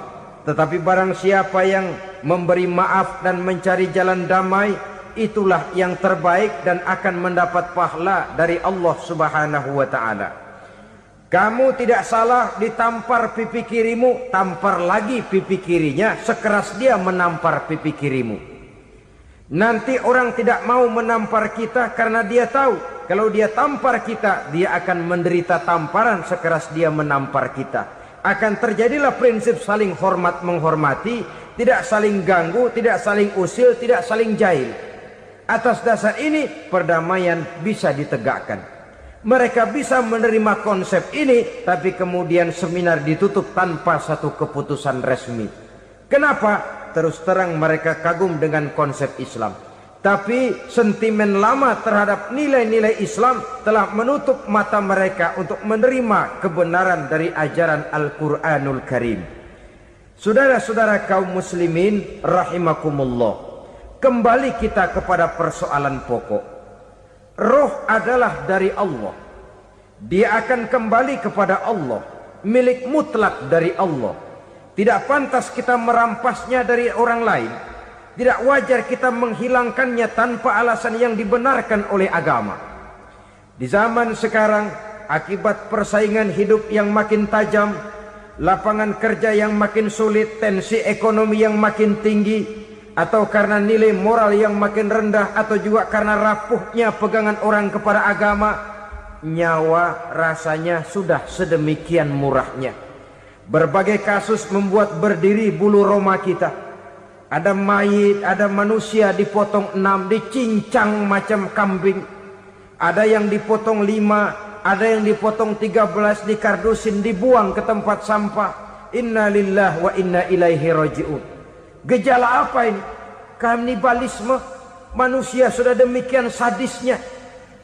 tetapi barang siapa yang memberi maaf dan mencari jalan damai, itulah yang terbaik dan akan mendapat pahala dari Allah Subhanahu wa ta'ala. Kamu tidak salah ditampar pipi kirimu, tampar lagi pipi kirinya sekeras dia menampar pipi kirimu. Nanti orang tidak mau menampar kita karena dia tahu kalau dia tampar kita, dia akan menderita tamparan sekeras dia menampar kita. Akan terjadilah prinsip saling hormat menghormati, tidak saling ganggu, tidak saling usil, tidak saling jahil. Atas dasar ini perdamaian bisa ditegakkan. Mereka bisa menerima konsep ini, tapi kemudian seminar ditutup tanpa satu keputusan resmi. Kenapa? Terus terang mereka kagum dengan konsep Islam, tapi sentimen lama terhadap nilai-nilai Islam telah menutup mata mereka untuk menerima kebenaran dari ajaran Al-Quranul Karim. Saudara-saudara kaum muslimin rahimakumullah, kembali kita kepada persoalan pokok. Roh adalah dari Allah. Dia akan kembali kepada Allah, milik mutlak dari Allah. Tidak pantas kita merampasnya dari orang lain. Tidak wajar kita menghilangkannya tanpa alasan yang dibenarkan oleh agama. Di zaman sekarang, akibat persaingan hidup yang makin tajam, lapangan kerja yang makin sulit, tensi ekonomi yang makin tinggi, atau karena nilai moral yang makin rendah, atau juga karena rapuhnya pegangan orang kepada agama, nyawa rasanya sudah sedemikian murahnya. Berbagai kasus membuat berdiri bulu roma kita. Ada mayit, ada manusia dipotong 6, dicincang macam kambing. Ada yang dipotong 5, ada yang dipotong 13, dikardusin, dibuang ke tempat sampah. Inna lillahi wa inna ilaihi raji'un. Gejala apa ini? Kanibalisme. Manusia sudah demikian sadisnya,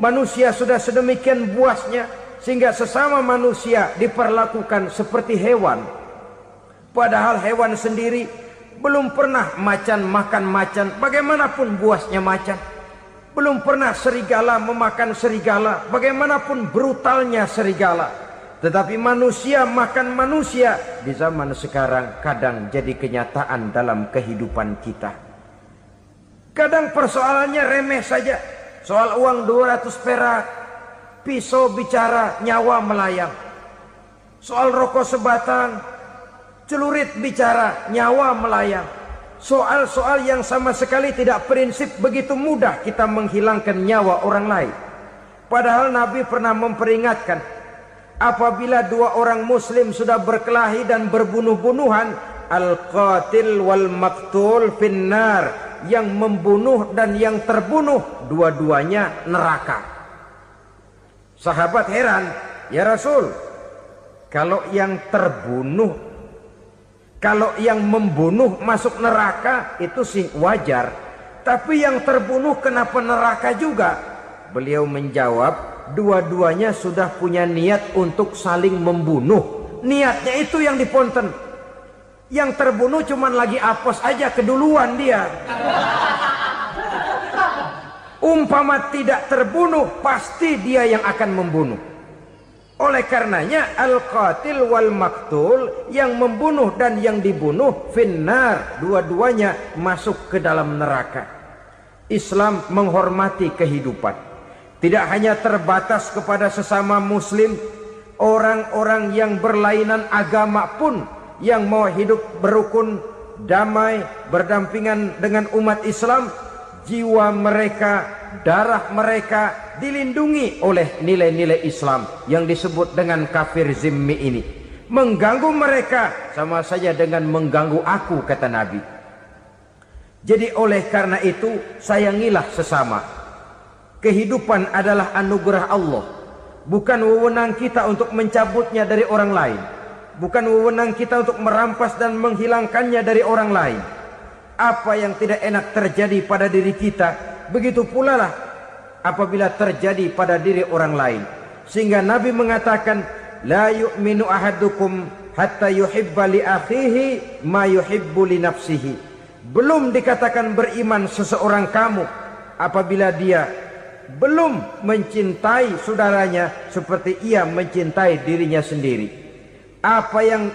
manusia sudah sedemikian buasnya, sehingga sesama manusia diperlakukan seperti hewan. Padahal hewan sendiri belum pernah macan makan macan, bagaimanapun buasnya macan. Belum pernah serigala memakan serigala, bagaimanapun brutalnya serigala. Tetapi manusia makan manusia di zaman sekarang kadang jadi kenyataan dalam kehidupan kita. Kadang persoalannya remeh saja. Soal uang 200 perak, pisau bicara, nyawa melayang. Soal rokok sebatang, celurit bicara, nyawa melayang. Soal-soal yang sama sekali tidak prinsip, begitu mudah kita menghilangkan nyawa orang lain. Padahal Nabi pernah memperingatkan, apabila dua orang muslim sudah berkelahi dan berbunuh-bunuhan, al-qatil wal maktul finnar, yang membunuh dan yang terbunuh dua-duanya neraka. Sahabat heran, ya Rasul, kalau yang terbunuh, kalau yang membunuh masuk neraka itu sih wajar, tapi yang terbunuh kenapa neraka juga? Beliau menjawab, dua-duanya sudah punya niat untuk saling membunuh. Niatnya itu yang diponten. Yang terbunuh cuman lagi apes aja, keduluan dia. Umpama tidak terbunuh, pasti dia yang akan membunuh. Oleh karenanya al-qatil wal maktul, yang membunuh dan yang dibunuh finnar, dua-duanya masuk ke dalam neraka. Islam menghormati kehidupan, tidak hanya terbatas kepada sesama muslim, orang-orang yang berlainan agama pun yang mau hidup berukun, damai, berdampingan dengan umat Islam, jiwa mereka, darah mereka dilindungi oleh nilai-nilai Islam yang disebut dengan kafir zimmi ini. Mengganggu mereka sama saja dengan mengganggu aku, kata Nabi. Jadi oleh karena itu sayangilah sesama. Kehidupan adalah anugerah Allah, bukan wewenang kita untuk mencabutnya dari orang lain, bukan wewenang kita untuk merampas dan menghilangkannya dari orang lain. Apa yang tidak enak terjadi pada diri kita, begitu pula lah apabila terjadi pada diri orang lain. Sehingga Nabi mengatakan, la yu'minu ahadukum hatta yuhibba li akhihi ma yuhibbu li nafsihi. Belum dikatakan beriman seseorang kamu apabila dia belum mencintai saudaranya seperti ia mencintai dirinya sendiri. Apa yang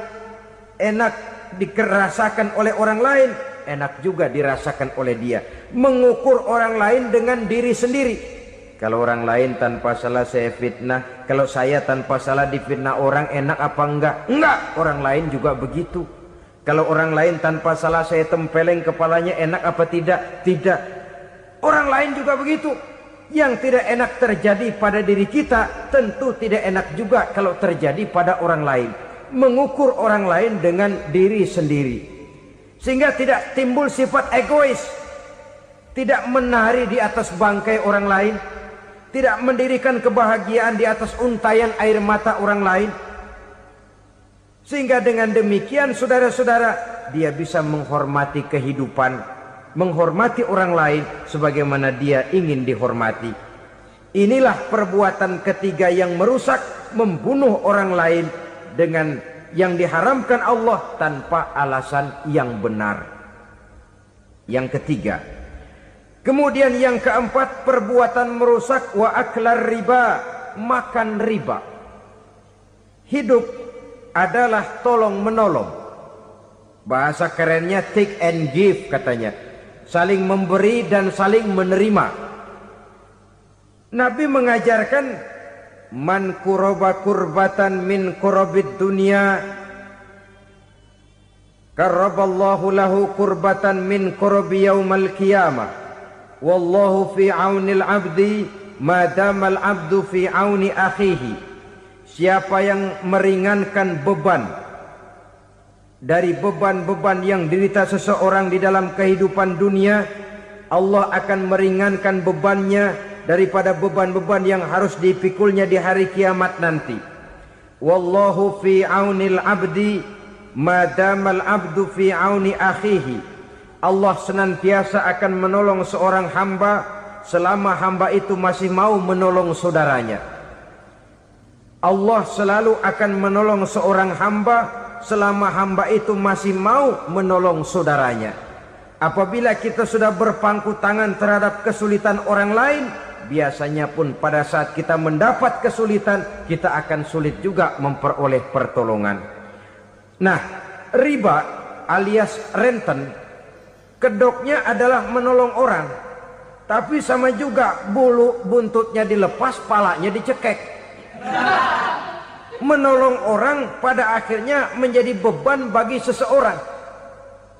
enak dirasakan oleh orang lain, enak juga dirasakan oleh dia. Mengukur orang lain dengan diri sendiri. Kalau orang lain tanpa salah saya fitnah, kalau saya tanpa salah difitnah orang, enak apa enggak? Enggak, orang lain juga begitu. Kalau orang lain tanpa salah saya tempeleng kepalanya, enak apa tidak? Tidak. Orang lain juga begitu. Yang tidak enak terjadi pada diri kita, tentu tidak enak juga kalau terjadi pada orang lain. Mengukur orang lain dengan diri sendiri, sehingga tidak timbul sifat egois, tidak menari di atas bangkai orang lain, tidak mendirikan kebahagiaan di atas untayan air mata orang lain. Sehingga dengan demikian saudara-saudara, dia bisa menghormati kehidupan, menghormati orang lain sebagaimana dia ingin dihormati. Inilah perbuatan ketiga yang merusak, membunuh orang lain dengan yang diharamkan Allah tanpa alasan yang benar. Yang ketiga. Kemudian yang keempat, perbuatan merusak wa aklar riba, makan riba. Hidup adalah tolong menolong. Bahasa kerennya take and give katanya. Saling memberi dan saling menerima. Nabi mengajarkan, man kuraba kurbatan min kurabid dunya karaballahu lahu kurbatan min kurabi yaumal qiyamah wallahu fi aunil abdi madamal abdu fi auni akhihi. Siapa yang meringankan beban dari beban-beban yang derita seseorang di dalam kehidupan dunia, Allah akan meringankan bebannya daripada beban-beban yang harus dipikulnya di hari kiamat nanti. Wallahu fi aunil abdi madamal abdu fi auni akhihi. Allah senantiasa akan menolong seorang hamba selama hamba itu masih mau menolong saudaranya. Allah selalu akan menolong seorang hamba selama hamba itu masih mau menolong saudaranya. Apabila kita sudah berpangku tangan terhadap kesulitan orang lain, biasanya pun pada saat kita mendapat kesulitan, kita akan sulit juga memperoleh pertolongan. Nah, riba alias renten, kedoknya adalah menolong orang, tapi sama juga bulu buntutnya dilepas, palanya dicekek. Menolong orang pada akhirnya menjadi beban bagi seseorang.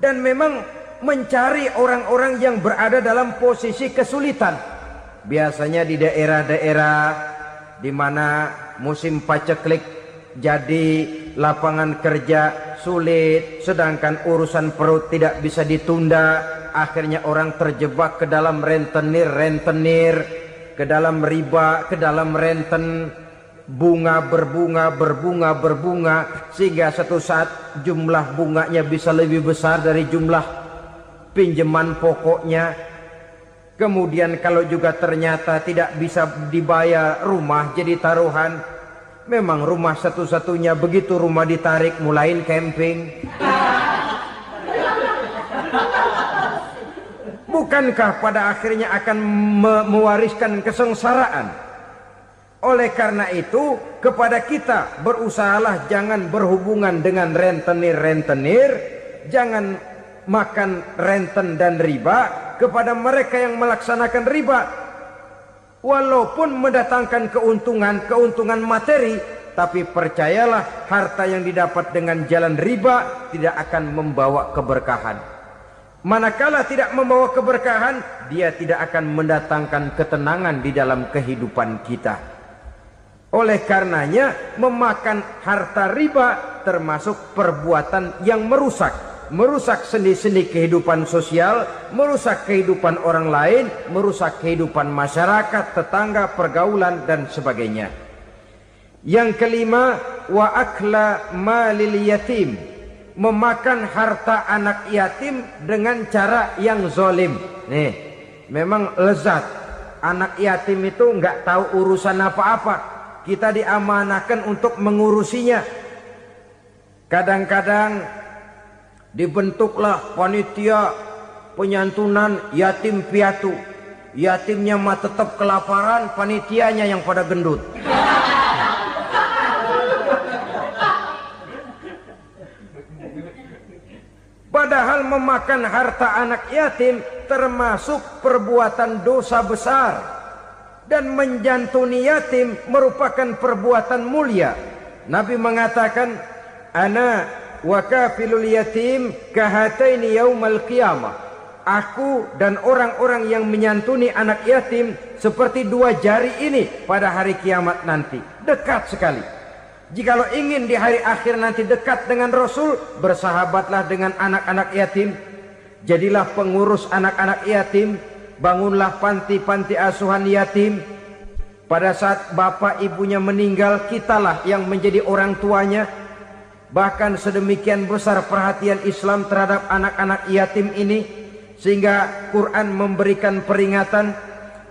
Dan memang mencari orang-orang yang berada dalam posisi kesulitan. Biasanya di daerah-daerah di mana musim paceklik, jadi lapangan kerja sulit, sedangkan urusan perut tidak bisa ditunda, akhirnya orang terjebak ke dalam rentenir. ke dalam riba, ke dalam renten, bunga berbunga sehingga satu saat jumlah bunganya bisa lebih besar dari jumlah pinjaman pokoknya. Kemudian kalau juga ternyata tidak bisa dibayar, rumah jadi taruhan. Memang rumah satu-satunya, begitu rumah ditarik mulain camping. Bukankah pada akhirnya akan mewariskan kesengsaraan? Oleh karena itu, kepada kita berusahalah jangan berhubungan dengan rentenir, jangan makan renten dan riba. Kepada mereka yang melaksanakan riba, walaupun mendatangkan keuntungan materi, tapi percayalah harta yang didapat dengan jalan riba tidak akan membawa keberkahan. Manakala tidak membawa keberkahan, dia tidak akan mendatangkan ketenangan di dalam kehidupan kita. Oleh karenanya, memakan harta riba termasuk perbuatan yang merusak sendi-sendi kehidupan sosial, merusak kehidupan orang lain, merusak kehidupan masyarakat, tetangga, pergaulan dan sebagainya. Yang kelima, wa akla malil yatim, memakan harta anak yatim dengan cara yang zolim. Nih, memang lezat. Anak yatim itu nggak tahu urusan apa-apa. Kita diamanahkan untuk mengurusinya. Kadang-kadang dibentuklah panitia penyantunan yatim piatu. Yatimnya mah tetap kelaparan, panitianya yang pada gendut. Padahal memakan harta anak yatim termasuk perbuatan dosa besar. Dan menjantuni yatim merupakan perbuatan mulia. Nabi mengatakan, ana wa kafilul yatim kahataini yaumal qiyamah. Aku dan orang-orang yang menyantuni anak yatim seperti dua jari ini pada hari kiamat nanti. Dekat sekali. Jikalau ingin di hari akhir nanti dekat dengan Rasul, bersahabatlah dengan anak-anak yatim. Jadilah pengurus anak-anak yatim. Bangunlah panti-panti asuhan yatim. Pada saat bapak ibunya meninggal, kitalah yang menjadi orang tuanya. Bahkan sedemikian besar perhatian Islam terhadap anak-anak yatim ini, sehingga Quran memberikan peringatan,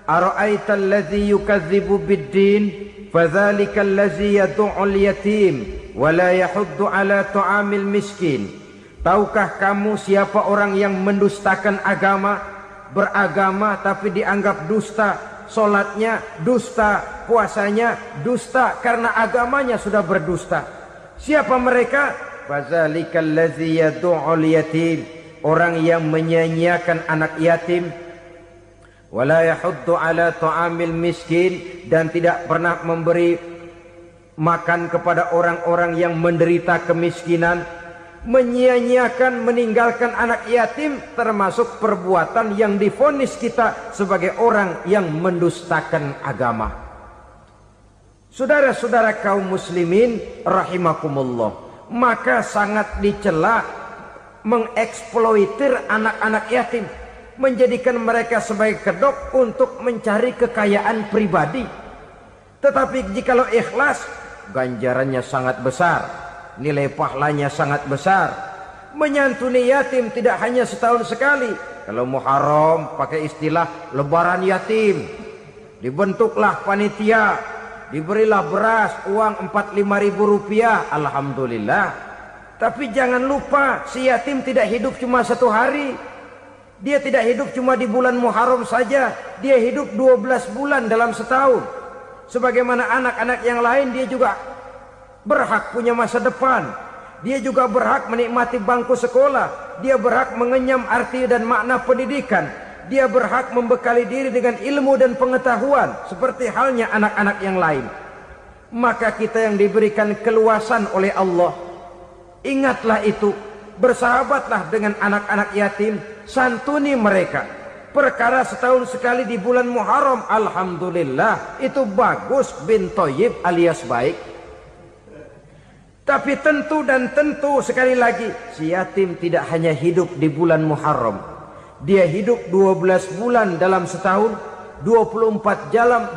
ara'aital ladzi yukadzibu bid-din fadzalikal ladzi yad'ul yatim wa la yahuddu ala ta'amil miskin. Tahukah kamu siapa orang yang mendustakan agama, beragama tapi dianggap dusta, solatnya dusta, puasanya dusta karena agamanya sudah berdusta. Siapa mereka? Fadzalikal ladzi yad'ul yatim, orang yang menyia-nyiakan anak yatim, wala yahuddu ala ta'amil miskin, dan tidak pernah memberi makan kepada orang-orang yang menderita kemiskinan. Menyia-nyiakan, meninggalkan anak yatim termasuk perbuatan yang divonis kita sebagai orang yang mendustakan agama. Saudara-saudara kaum muslimin rahimakumullah, maka sangat dicela mengeksploitir anak-anak yatim, menjadikan mereka sebagai kedok untuk mencari kekayaan pribadi. Tetapi jikalau ikhlas, ganjarannya sangat besar, nilai pahalanya sangat besar. Menyantuni yatim tidak hanya setahun sekali. Kalau Muharram pakai istilah lebaran yatim, dibentuklah panitia, diberilah beras, uang 4-5 ribu rupiah, alhamdulillah. Tapi jangan lupa, si yatim tidak hidup cuma satu hari. Dia tidak hidup cuma di bulan Muharram saja. Dia hidup 12 bulan dalam setahun. Sebagaimana anak-anak yang lain, dia juga berhak punya masa depan. Dia juga berhak menikmati bangku sekolah. Dia berhak mengenyam arti dan makna pendidikan. Dia berhak membekali diri dengan ilmu dan pengetahuan, seperti halnya anak-anak yang lain. Maka kita yang diberikan keluasan oleh Allah, ingatlah itu, bersahabatlah dengan anak-anak yatim, santuni mereka. Perkara setahun sekali di bulan Muharram, alhamdulillah, itu bagus, bin Thayyib alias baik. Tapi tentu dan tentu sekali lagi, si yatim tidak hanya hidup di bulan Muharram. Dia hidup 12 bulan dalam setahun. 24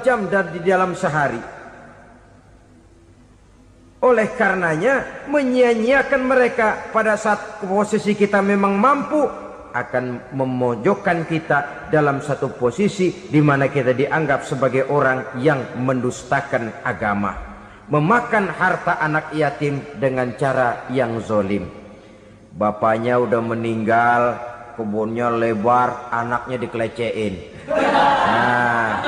jam dan di dalam sehari. Oleh karenanya menyia-nyiakan mereka pada saat posisi kita memang mampu akan memojokkan kita dalam satu posisi di mana kita dianggap sebagai orang yang mendustakan agama, memakan harta anak yatim dengan cara yang zolim. Bapaknya udah meninggal, kebunnya lebar, anaknya dikelecehin. Nah,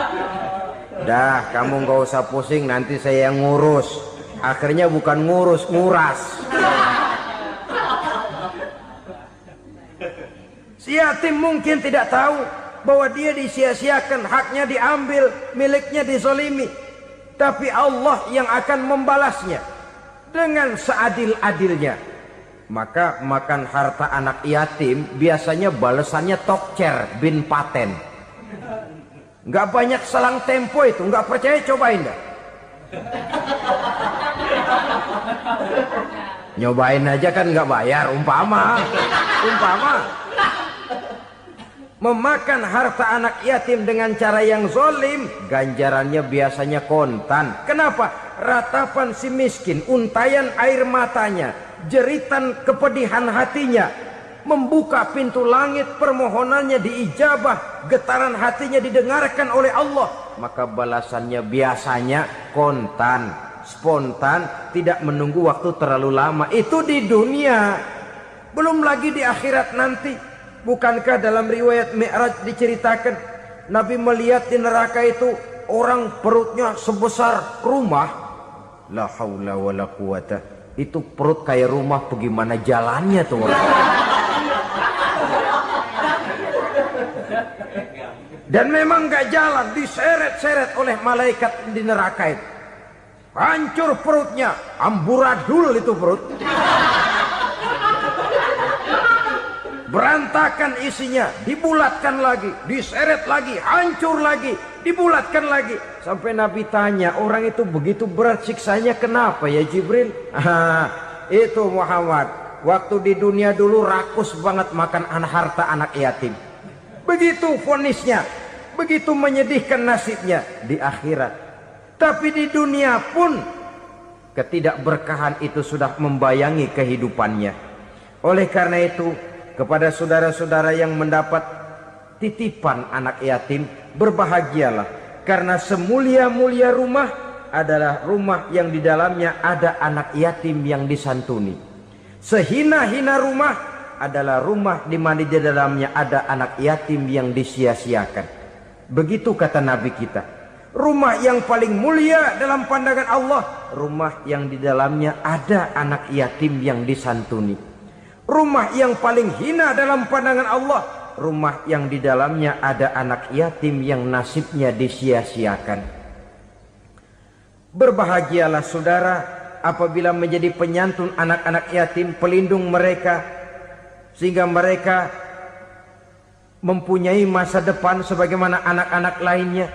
dah kamu gak usah pusing, nanti saya yang ngurus. Akhirnya bukan ngurus, nguras. Si yatim mungkin tidak tahu bahwa dia disia-siakan, haknya diambil, miliknya dizolimi. Tapi Allah yang akan membalasnya dengan seadil-adilnya. Maka makan harta anak yatim biasanya balasannya tokcer bin paten. Nggak banyak selang tempo itu, nggak percaya cobain dah. Nyobain aja kan nggak bayar, umpama memakan harta anak yatim dengan cara yang zolim, ganjarannya biasanya kontan. Kenapa? Ratapan si miskin, untayan air matanya, jeritan kepedihan hatinya, membuka pintu langit, permohonannya diijabah, getaran hatinya didengarkan oleh Allah, maka balasannya biasanya kontan, spontan, tidak menunggu waktu terlalu lama. Itu di dunia, belum lagi di akhirat nanti. Bukankah dalam riwayat Mi'raj diceritakan Nabi melihat di neraka itu orang perutnya sebesar rumah. La haula wala quwata. Itu perut kayak rumah, bagaimana jalannya tuh orang. Dan memang gak jalan, diseret-seret oleh malaikat di neraka itu. Hancur perutnya, amburadul itu perut. Berantakan isinya, dibulatkan lagi, diseret lagi, hancur lagi, dibulatkan lagi. Sampai Nabi tanya, orang itu begitu berat siksanya kenapa ya Jibril? Itu Muhammad, waktu di dunia dulu rakus banget makan harta anak yatim. Begitu vonisnya, begitu menyedihkan nasibnya di akhirat. Tapi di dunia pun ketidakberkahan itu sudah membayangi kehidupannya. Oleh karena itu, kepada saudara-saudara yang mendapat titipan anak yatim, berbahagialah, karena semulia-mulia rumah adalah rumah yang di dalamnya ada anak yatim yang disantuni. Sehina-hina rumah adalah rumah di mana di dalamnya ada anak yatim yang disia-siakan. Begitu kata Nabi kita. Rumah yang paling mulia dalam pandangan Allah, rumah yang di dalamnya ada anak yatim yang disantuni. Rumah yang paling hina dalam pandangan Allah, rumah yang di dalamnya ada anak yatim yang nasibnya disia-siakan. Berbahagialah saudara apabila menjadi penyantun anak-anak yatim, pelindung mereka, sehingga mereka mempunyai masa depan sebagaimana anak-anak lainnya.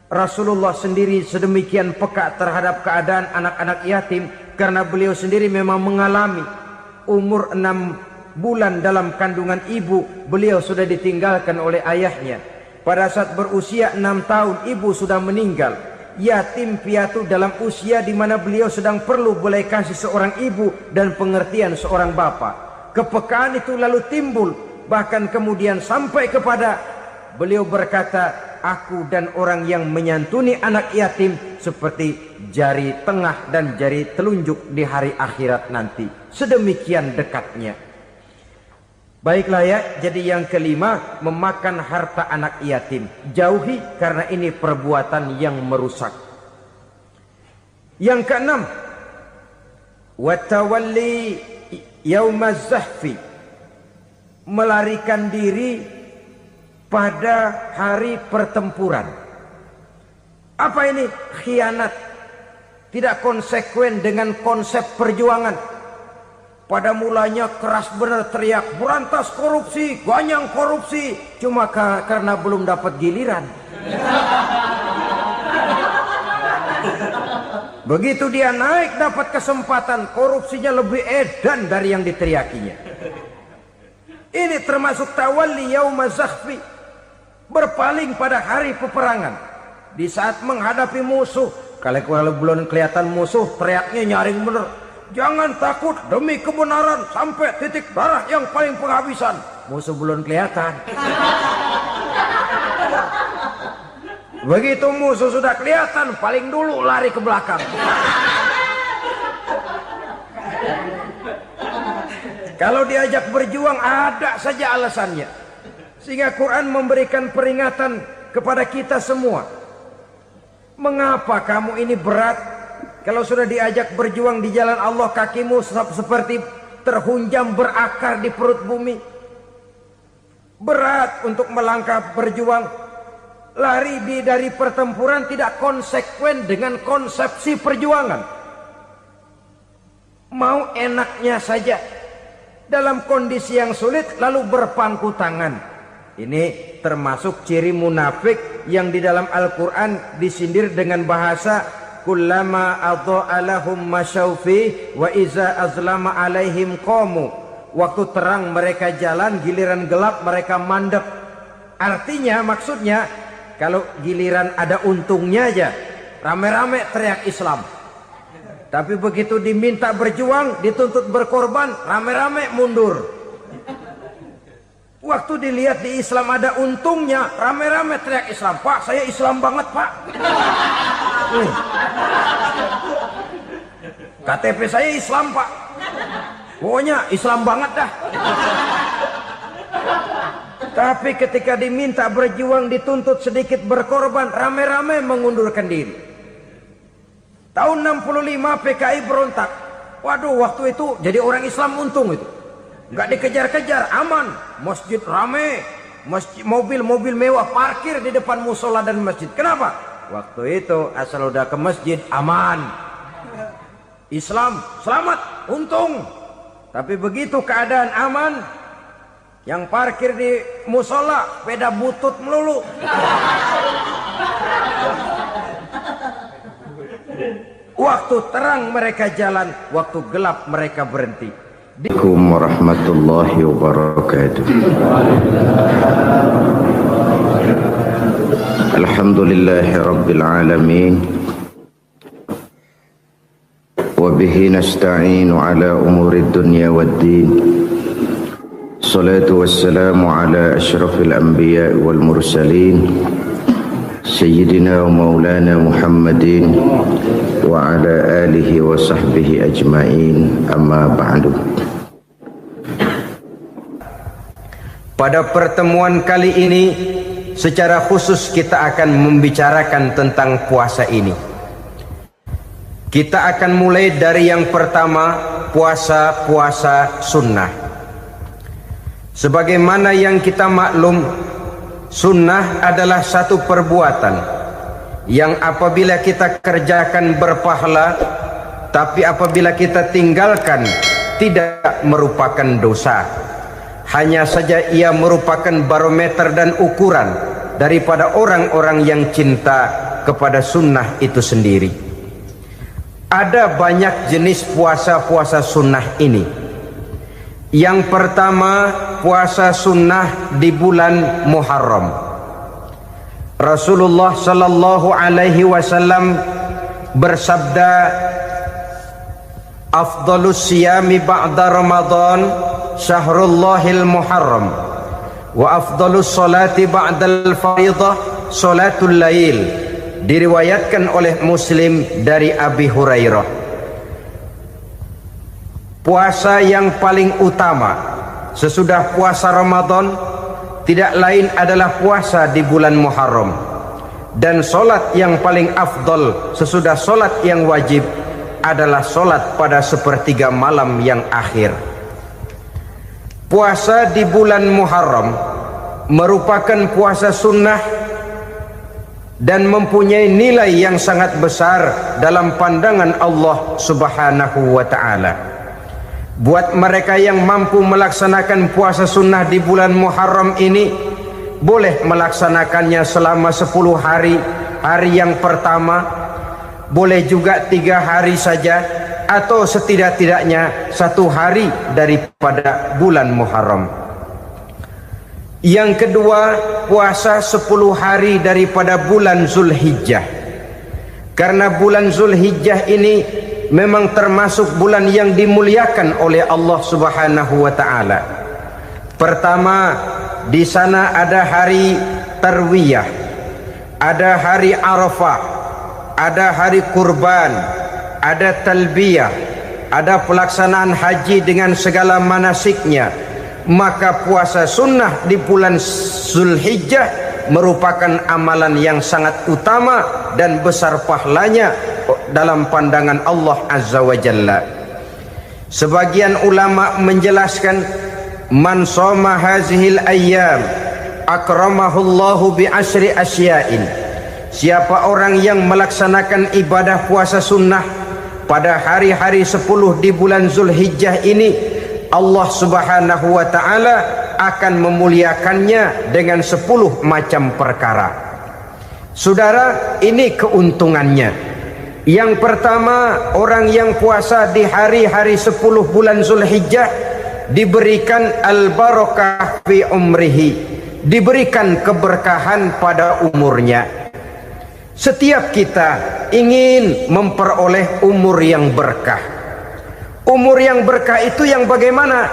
Rasulullah sendiri sedemikian peka terhadap keadaan anak-anak yatim karena beliau sendiri memang mengalami. Umur 6 bulan dalam kandungan ibu, beliau sudah ditinggalkan oleh ayahnya. Pada saat berusia 6 tahun, ibu sudah meninggal. Yatim piatu dalam usia di mana beliau sedang perlu belas kasih seorang ibu dan pengertian seorang bapa. Kepekaan itu lalu timbul, bahkan kemudian sampai kepada beliau berkata, aku dan orang yang menyantuni anak yatim seperti jari tengah dan jari telunjuk di hari akhirat nanti. Sedemikian dekatnya. Baiklah ya, jadi yang kelima, memakan harta anak yatim. Jauhi karena ini perbuatan yang merusak. Yang keenam, watawalli yaumaz zahfi, melarikan diri pada hari pertempuran. Apa ini? Khianat. Tidak konsekuen dengan konsep perjuangan. Pada mulanya keras benar teriak, berantas korupsi, ganyang korupsi. Cuma karena belum dapat giliran. Begitu dia naik dapat kesempatan, korupsinya lebih edan dari yang diteriakinya. Ini termasuk tawalli yaumaz zahfi. berpaling pada hari peperangan. Di saat menghadapi musuh, kalau belum kelihatan musuh, teriaknya nyaring bener. Jangan takut, demi kebenaran sampai titik darah yang paling penghabisan. Musuh belum kelihatan. Begitu musuh sudah kelihatan, paling dulu lari ke belakang. Kalau diajak berjuang ada saja alasannya. Sehingga Quran memberikan peringatan kepada kita semua. Mengapa kamu ini berat? Kalau sudah diajak berjuang di jalan Allah, kakimu seperti terhunjam berakar di perut bumi. Berat untuk melangkah berjuang. Lari dari pertempuran tidak konsekuen dengan konsepsi perjuangan. Mau enaknya saja. Dalam kondisi yang sulit lalu berpangku tangan. Ini termasuk ciri munafik yang di dalam Al-Quran disindir dengan bahasa kullama adha'a lahum masyaufi wa iza azlama alaihim qamu. Waktu terang mereka jalan, giliran gelap mereka mandek. Artinya, maksudnya kalau giliran ada untungnya aja rame-rame teriak Islam. Tapi begitu diminta berjuang, dituntut berkorban, rame-rame mundur. Waktu dilihat di Islam ada untungnya, rame-rame teriak Islam. Pak, saya Islam banget, Pak. KTP saya Islam, Pak. Pokoknya Islam banget dah. Tapi ketika diminta berjuang, dituntut sedikit berkorban, rame-rame mengundurkan diri. Tahun 65 PKI berontak. Waduh, waktu itu jadi orang Islam untung itu. Nggak dikejar-kejar, aman. Masjid rame, masjid, mobil-mobil mewah parkir di depan musola dan masjid. Kenapa? Waktu itu asal udah ke masjid aman. Islam selamat, untung. Tapi begitu keadaan aman, yang parkir di musola sepeda butut melulu. Waktu terang mereka jalan, waktu gelap mereka berhenti. Assalamualaikum warahmatullahi wabarakatuh. Alhamdulillahi rabbil alamin. Wa bihi nasta'inu ala umuri dunya waddin. Salatu wassalamu ala asyrafil anbiya wal mursalin. Sayyidina wa maulana Muhammadin wa ala alihi wa sahbihi ajma'in, amma ba'du. Pada pertemuan kali ini secara khusus kita akan membicarakan tentang puasa ini. Kita akan mulai dari yang pertama, puasa sunnah. Sebagaimana yang kita maklum, sunnah adalah satu perbuatan yang apabila kita kerjakan berpahala, tapi apabila kita tinggalkan tidak merupakan dosa. Hanya saja ia merupakan barometer dan ukuran daripada orang-orang yang cinta kepada sunnah itu sendiri. Ada banyak jenis puasa sunnah ini. Yang pertama, puasa sunnah di bulan Muharram. Rasulullah sallallahu alaihi wasallam bersabda, "Afdhalus siyami ba'da Ramadan syahrullahil Muharram, wa afdhalus salati ba'dal fardhah salatul lail." Diriwayatkan oleh Muslim dari Abi Hurairah. Puasa yang paling utama sesudah puasa Ramadan tidak lain adalah puasa di bulan Muharram. Dan solat yang paling afdol sesudah solat yang wajib adalah solat pada sepertiga malam yang akhir. Puasa di bulan Muharram merupakan puasa sunnah dan mempunyai nilai yang sangat besar dalam pandangan Allah Subhanahu wa ta'ala. Buat mereka yang mampu melaksanakan puasa sunnah di bulan Muharram ini, boleh melaksanakannya selama 10 hari. Hari yang pertama, boleh juga 3 hari saja, atau setidak-tidaknya 1 hari daripada bulan Muharram. Yang kedua, puasa 10 hari daripada bulan Zulhijjah. Karena bulan Zulhijjah ini memang termasuk bulan yang dimuliakan oleh Allah Subhanahu wa taala. Pertama, di sana ada hari Tarwiyah, ada hari Arafah, ada hari kurban, ada talbiyah, ada pelaksanaan haji dengan segala manasiknya. Maka puasa sunnah di bulan Zulhijjah merupakan amalan yang sangat utama dan besar pahalanya dalam pandangan Allah Azza wa Jalla. Sebagian ulama menjelaskan, man shoma hazihil ayyam akramahullahu bi asyri asya'in. Siapa orang yang melaksanakan ibadah puasa sunnah pada hari-hari 10 di bulan Zulhijjah ini, Allah Subhanahu wa taala akan memuliakannya dengan 10 macam perkara. Saudara, ini keuntungannya. Yang pertama, orang yang puasa di hari-hari 10 bulan Zulhijjah diberikan al-barakah fi umrihi, diberikan keberkahan pada umurnya. Setiap kita ingin memperoleh umur yang berkah. Umur yang berkah itu yang bagaimana?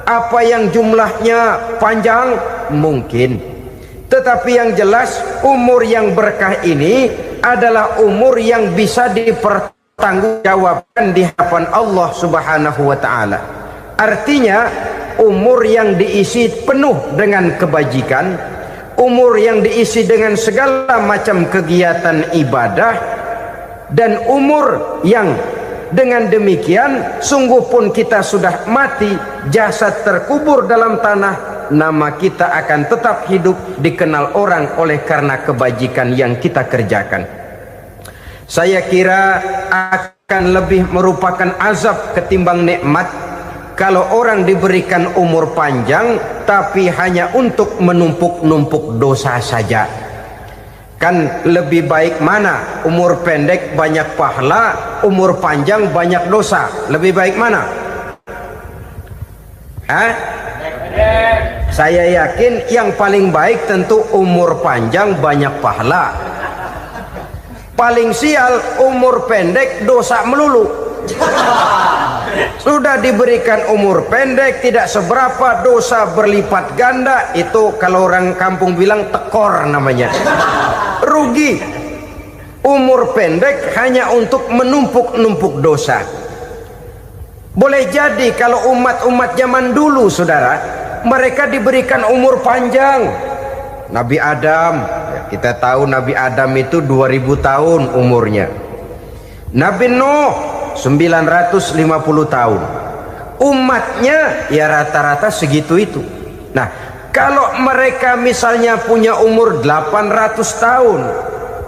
Apa yang jumlahnya panjang? Mungkin. Tetapi yang jelas, umur yang berkah ini adalah umur yang bisa dipertanggungjawabkan di hadapan Allah Subhanahu wa taala. Artinya, umur yang diisi penuh dengan kebajikan, umur yang diisi dengan segala macam kegiatan ibadah, dan umur yang dengan demikian sungguh pun kita sudah mati, jasad terkubur dalam tanah, nama kita akan tetap hidup, dikenal orang oleh karena kebajikan yang kita kerjakan. Saya kira akan lebih merupakan azab ketimbang nikmat kalau orang diberikan umur panjang tapi hanya untuk menumpuk-numpuk dosa saja. Kan lebih baik mana? Umur pendek banyak pahala, umur panjang banyak dosa. Lebih baik mana? Saya yakin yang paling baik tentu umur panjang banyak pahala. Paling sial umur pendek dosa melulu. Sudah diberikan umur pendek tidak seberapa, dosa berlipat ganda. Itu kalau orang kampung bilang tekor namanya. Rugi. Umur pendek hanya untuk menumpuk-numpuk dosa. Boleh jadi kalau umat-umat zaman dulu, saudara, mereka diberikan umur panjang. Nabi Adam, kita tahu Nabi Adam itu 2000 tahun umurnya. Nabi Nuh 950 tahun. Umatnya ya rata-rata segitu itu. Nah, kalau mereka misalnya punya umur 800 tahun,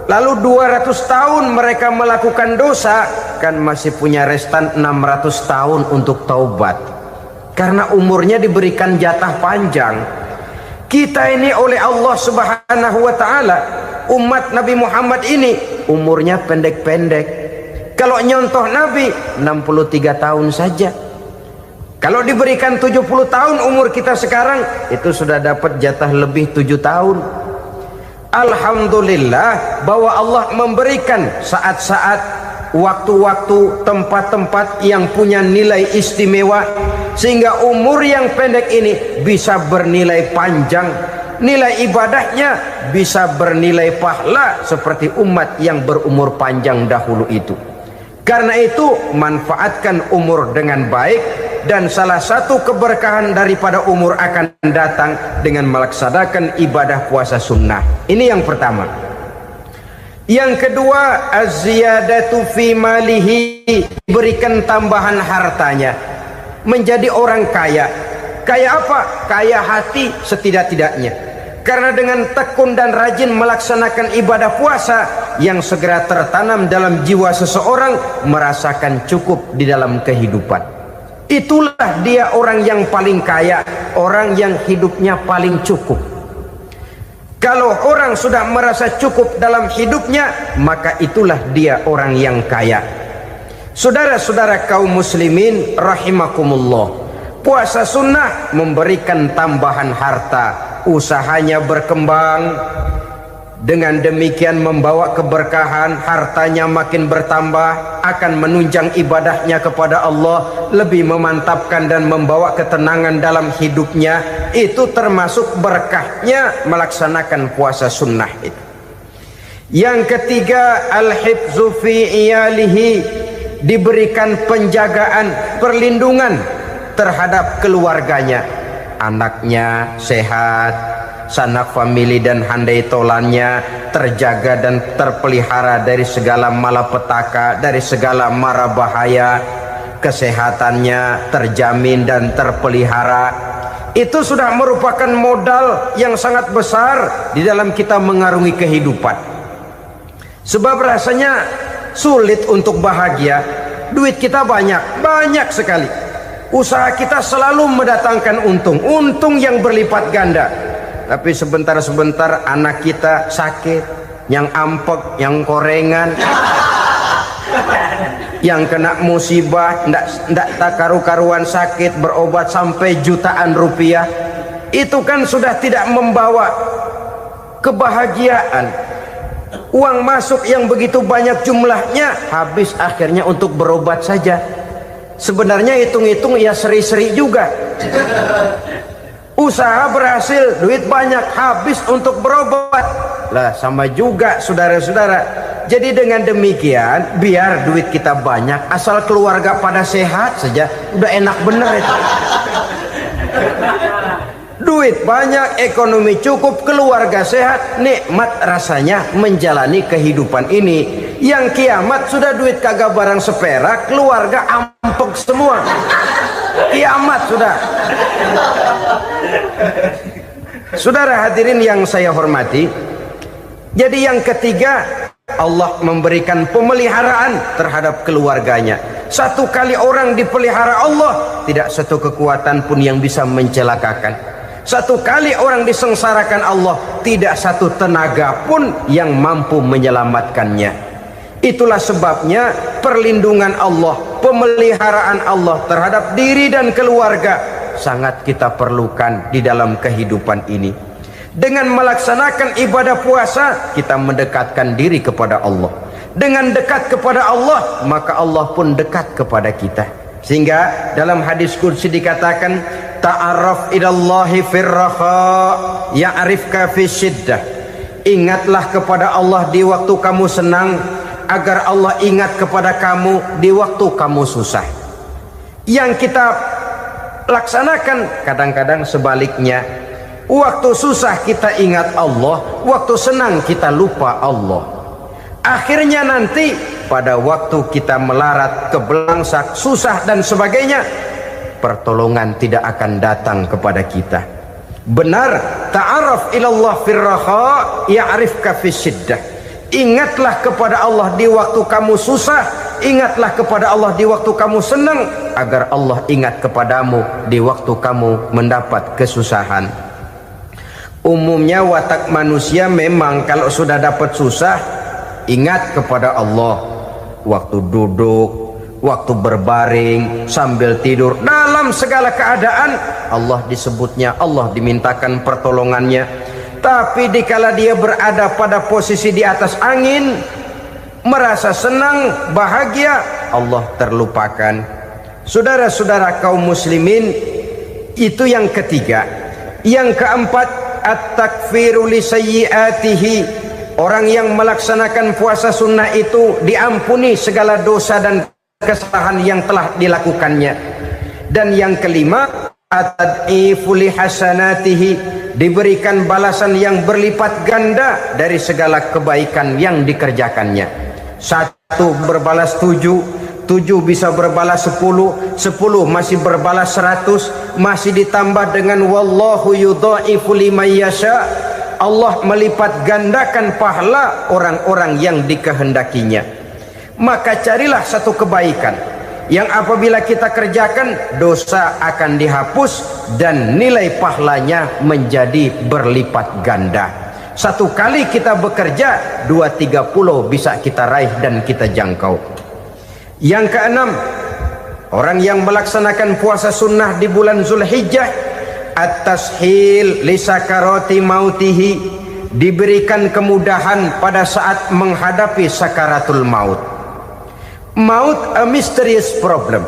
lalu 200 tahun mereka melakukan dosa, kan masih punya restan 600 tahun untuk taubat. Karena umurnya diberikan jatah panjang. Kita ini oleh Allah Subhanahu wa taala, umat Nabi Muhammad ini umurnya pendek-pendek. Kalau nyontoh Nabi 63 tahun saja. Kalau diberikan 70 tahun umur kita sekarang, itu sudah dapat jatah lebih 7 tahun. Alhamdulillah bahwa Allah memberikan saat-saat, waktu-waktu, tempat-tempat yang punya nilai istimewa, sehingga umur yang pendek ini bisa bernilai panjang, nilai ibadahnya bisa bernilai pahala seperti umat yang berumur panjang dahulu itu. Karena itu manfaatkan umur dengan baik, dan salah satu keberkahan daripada umur akan datang dengan melaksanakan ibadah puasa sunnah. Ini yang pertama. Yang kedua, az-ziyadatu fi malihi, berikan tambahan hartanya, menjadi orang kaya. Kaya apa? Kaya hati setidak-tidaknya. Karena dengan tekun dan rajin melaksanakan ibadah puasa yang segera tertanam dalam jiwa seseorang, merasakan cukup di dalam kehidupan. Itulah dia orang yang paling kaya, orang yang hidupnya paling cukup. Kalau orang sudah merasa cukup dalam hidupnya, maka itulah dia orang yang kaya. Saudara-saudara kaum muslimin rahimakumullah, puasa sunnah memberikan tambahan harta, usahanya berkembang, dengan demikian membawa keberkahan, hartanya makin bertambah, akan menunjang ibadahnya kepada Allah, lebih memantapkan dan membawa ketenangan dalam hidupnya. Itu termasuk berkahnya melaksanakan puasa sunnah itu. Yang ketiga, al-hifzu fi iyalihi, diberikan penjagaan, perlindungan terhadap keluarganya, anaknya sehat, sanak famili dan handai tolannya terjaga dan terpelihara dari segala malapetaka, dari segala mara bahaya, kesehatannya terjamin dan terpelihara. Itu sudah merupakan modal yang sangat besar di dalam kita mengarungi kehidupan. Sebab rasanya sulit untuk bahagia, duit kita banyak sekali, usaha kita selalu mendatangkan untung yang berlipat ganda. Tapi sebentar-sebentar anak kita sakit, yang ampek, yang korengan, yang kena musibah, ndak tak karu-karuan sakit, berobat sampai jutaan rupiah. Itu kan sudah tidak membawa kebahagiaan. Uang masuk yang begitu banyak jumlahnya, habis akhirnya untuk berobat saja. Sebenarnya hitung-hitung ya seri-seri juga. Usaha berhasil, duit banyak, habis untuk berobat. Lah sama juga saudara-saudara. Jadi dengan demikian, biar duit kita banyak, asal keluarga pada sehat saja, udah enak bener itu. Duit banyak, ekonomi cukup, keluarga sehat, nikmat rasanya menjalani kehidupan ini. Yang kiamat sudah duit kagak barang seperak, keluarga ampek semua. Kiamat sudah. Saudara hadirin yang saya hormati, jadi yang ketiga, Allah memberikan pemeliharaan terhadap keluarganya. Satu kali orang dipelihara Allah, tidak satu kekuatan pun yang bisa mencelakakan. Satu kali orang disengsarakan Allah, tidak satu tenaga pun yang mampu menyelamatkannya. Itulah sebabnya perlindungan Allah, pemeliharaan Allah terhadap diri dan keluarga sangat kita perlukan di dalam kehidupan ini. Dengan melaksanakan ibadah puasa, kita mendekatkan diri kepada Allah. Dengan dekat kepada Allah, maka Allah pun dekat kepada kita. Sehingga dalam hadis qudsi dikatakan, ta'arraf ilallahi firraha ya'rifka fi syiddah. Ingatlah kepada Allah di waktu kamu senang, agar Allah ingat kepada kamu di waktu kamu susah. Yang kita laksanakan kadang-kadang sebaliknya. Waktu susah kita ingat Allah, waktu senang kita lupa Allah. Akhirnya nanti pada waktu kita melarat, kebelangsak, susah dan sebagainya, pertolongan tidak akan datang kepada kita. Benar, ta'arraf ilallah firraha ya'rifka fi syiddah. Ingatlah kepada Allah di waktu kamu susah, ingatlah kepada Allah di waktu kamu senang, agar Allah ingat kepadamu di waktu kamu mendapat kesusahan. Umumnya watak manusia memang kalau sudah dapat susah, ingat kepada Allah. Waktu duduk, waktu berbaring, sambil tidur, dalam segala keadaan Allah disebutnya, Allah dimintakan pertolongannya. Tapi dikala dia berada pada posisi di atas angin, merasa senang, bahagia, Allah terlupakan. Saudara-saudara kaum muslimin, itu yang ketiga. Yang keempat, at-takfiru li sayyiatihi. Orang yang melaksanakan puasa sunnah itu diampuni segala dosa dan kesalahan yang telah dilakukannya. Dan yang kelima, at-tad'ifu li hasanatihi, diberikan balasan yang berlipat ganda dari segala kebaikan yang dikerjakannya. Satu berbalas 7, 7 bisa berbalas 10, 10 masih berbalas 100, masih ditambah dengan wallahu yudha'ifu liman yasha. Allah melipat gandakan pahala orang-orang yang dikehendakinya. Maka carilah satu kebaikan yang apabila kita kerjakan, dosa akan dihapus dan nilai pahalanya menjadi berlipat ganda. Satu kali kita bekerja, 2-3 pulau bisa kita raih dan kita jangkau. Yang keenam, orang yang melaksanakan puasa sunnah di bulan Zulhijjah, at-tashil li sakarati mautihi, diberikan kemudahan pada saat menghadapi sakaratul maut. Maut a mysterious problem.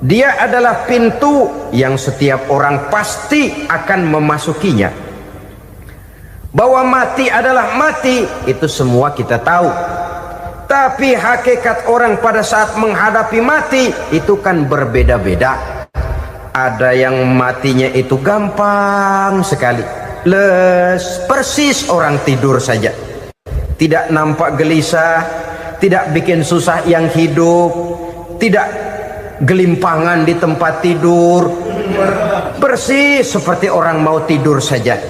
Dia adalah pintu yang setiap orang pasti akan memasukinya. Bahwa mati adalah mati, itu semua kita tahu. Tapi hakikat orang pada saat menghadapi mati itu kan berbeda-beda. Ada yang matinya itu gampang sekali, persis orang tidur saja, tidak nampak gelisah, tidak bikin susah yang hidup, tidak gelimpangan di tempat tidur, persis seperti orang mau tidur saja.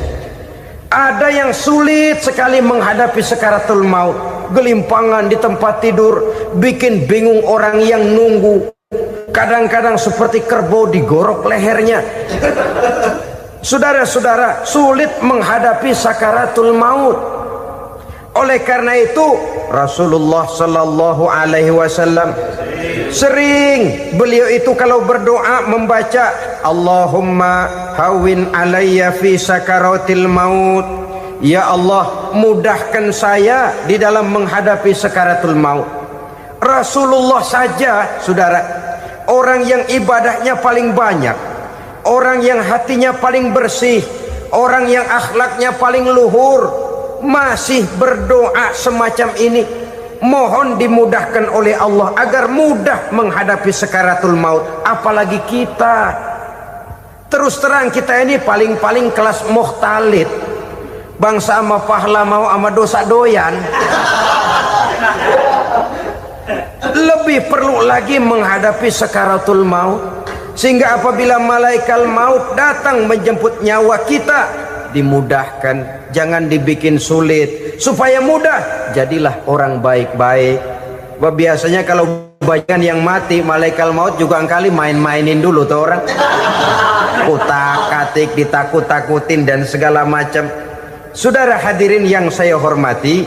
Ada yang sulit sekali menghadapi sakaratul maut, gelimpangan di tempat tidur, bikin bingung orang yang nunggu. Kadang-kadang seperti kerbau digorok lehernya. Saudara-saudara, sulit menghadapi sakaratul maut. Oleh karena itu Rasulullah sallallahu alaihi wasallam sering beliau itu kalau berdoa membaca Allahumma hawwin alayya fi sakaratil maut. Ya Allah, mudahkan saya di dalam menghadapi sakaratul maut. Rasulullah saja, saudara, orang yang ibadahnya paling banyak, orang yang hatinya paling bersih, orang yang akhlaknya paling luhur, masih berdoa semacam ini, mohon dimudahkan oleh Allah agar mudah menghadapi sakaratul maut. Apalagi kita, terus terang kita ini paling-paling kelas muhtalid, bangsa sama pahala mau sama dosa doyan. Lebih perlu lagi menghadapi sakaratul maut, sehingga apabila malaikat maut datang menjemput nyawa kita, dimudahkan, jangan dibikin sulit, supaya mudah. Jadilah orang baik-baik. Biasanya kalau banyak yang mati, malaikat maut juga kali main-mainin dulu tuh orang, kutak-katik, ditakut-takutin dan segala macam. Saudara hadirin yang saya hormati,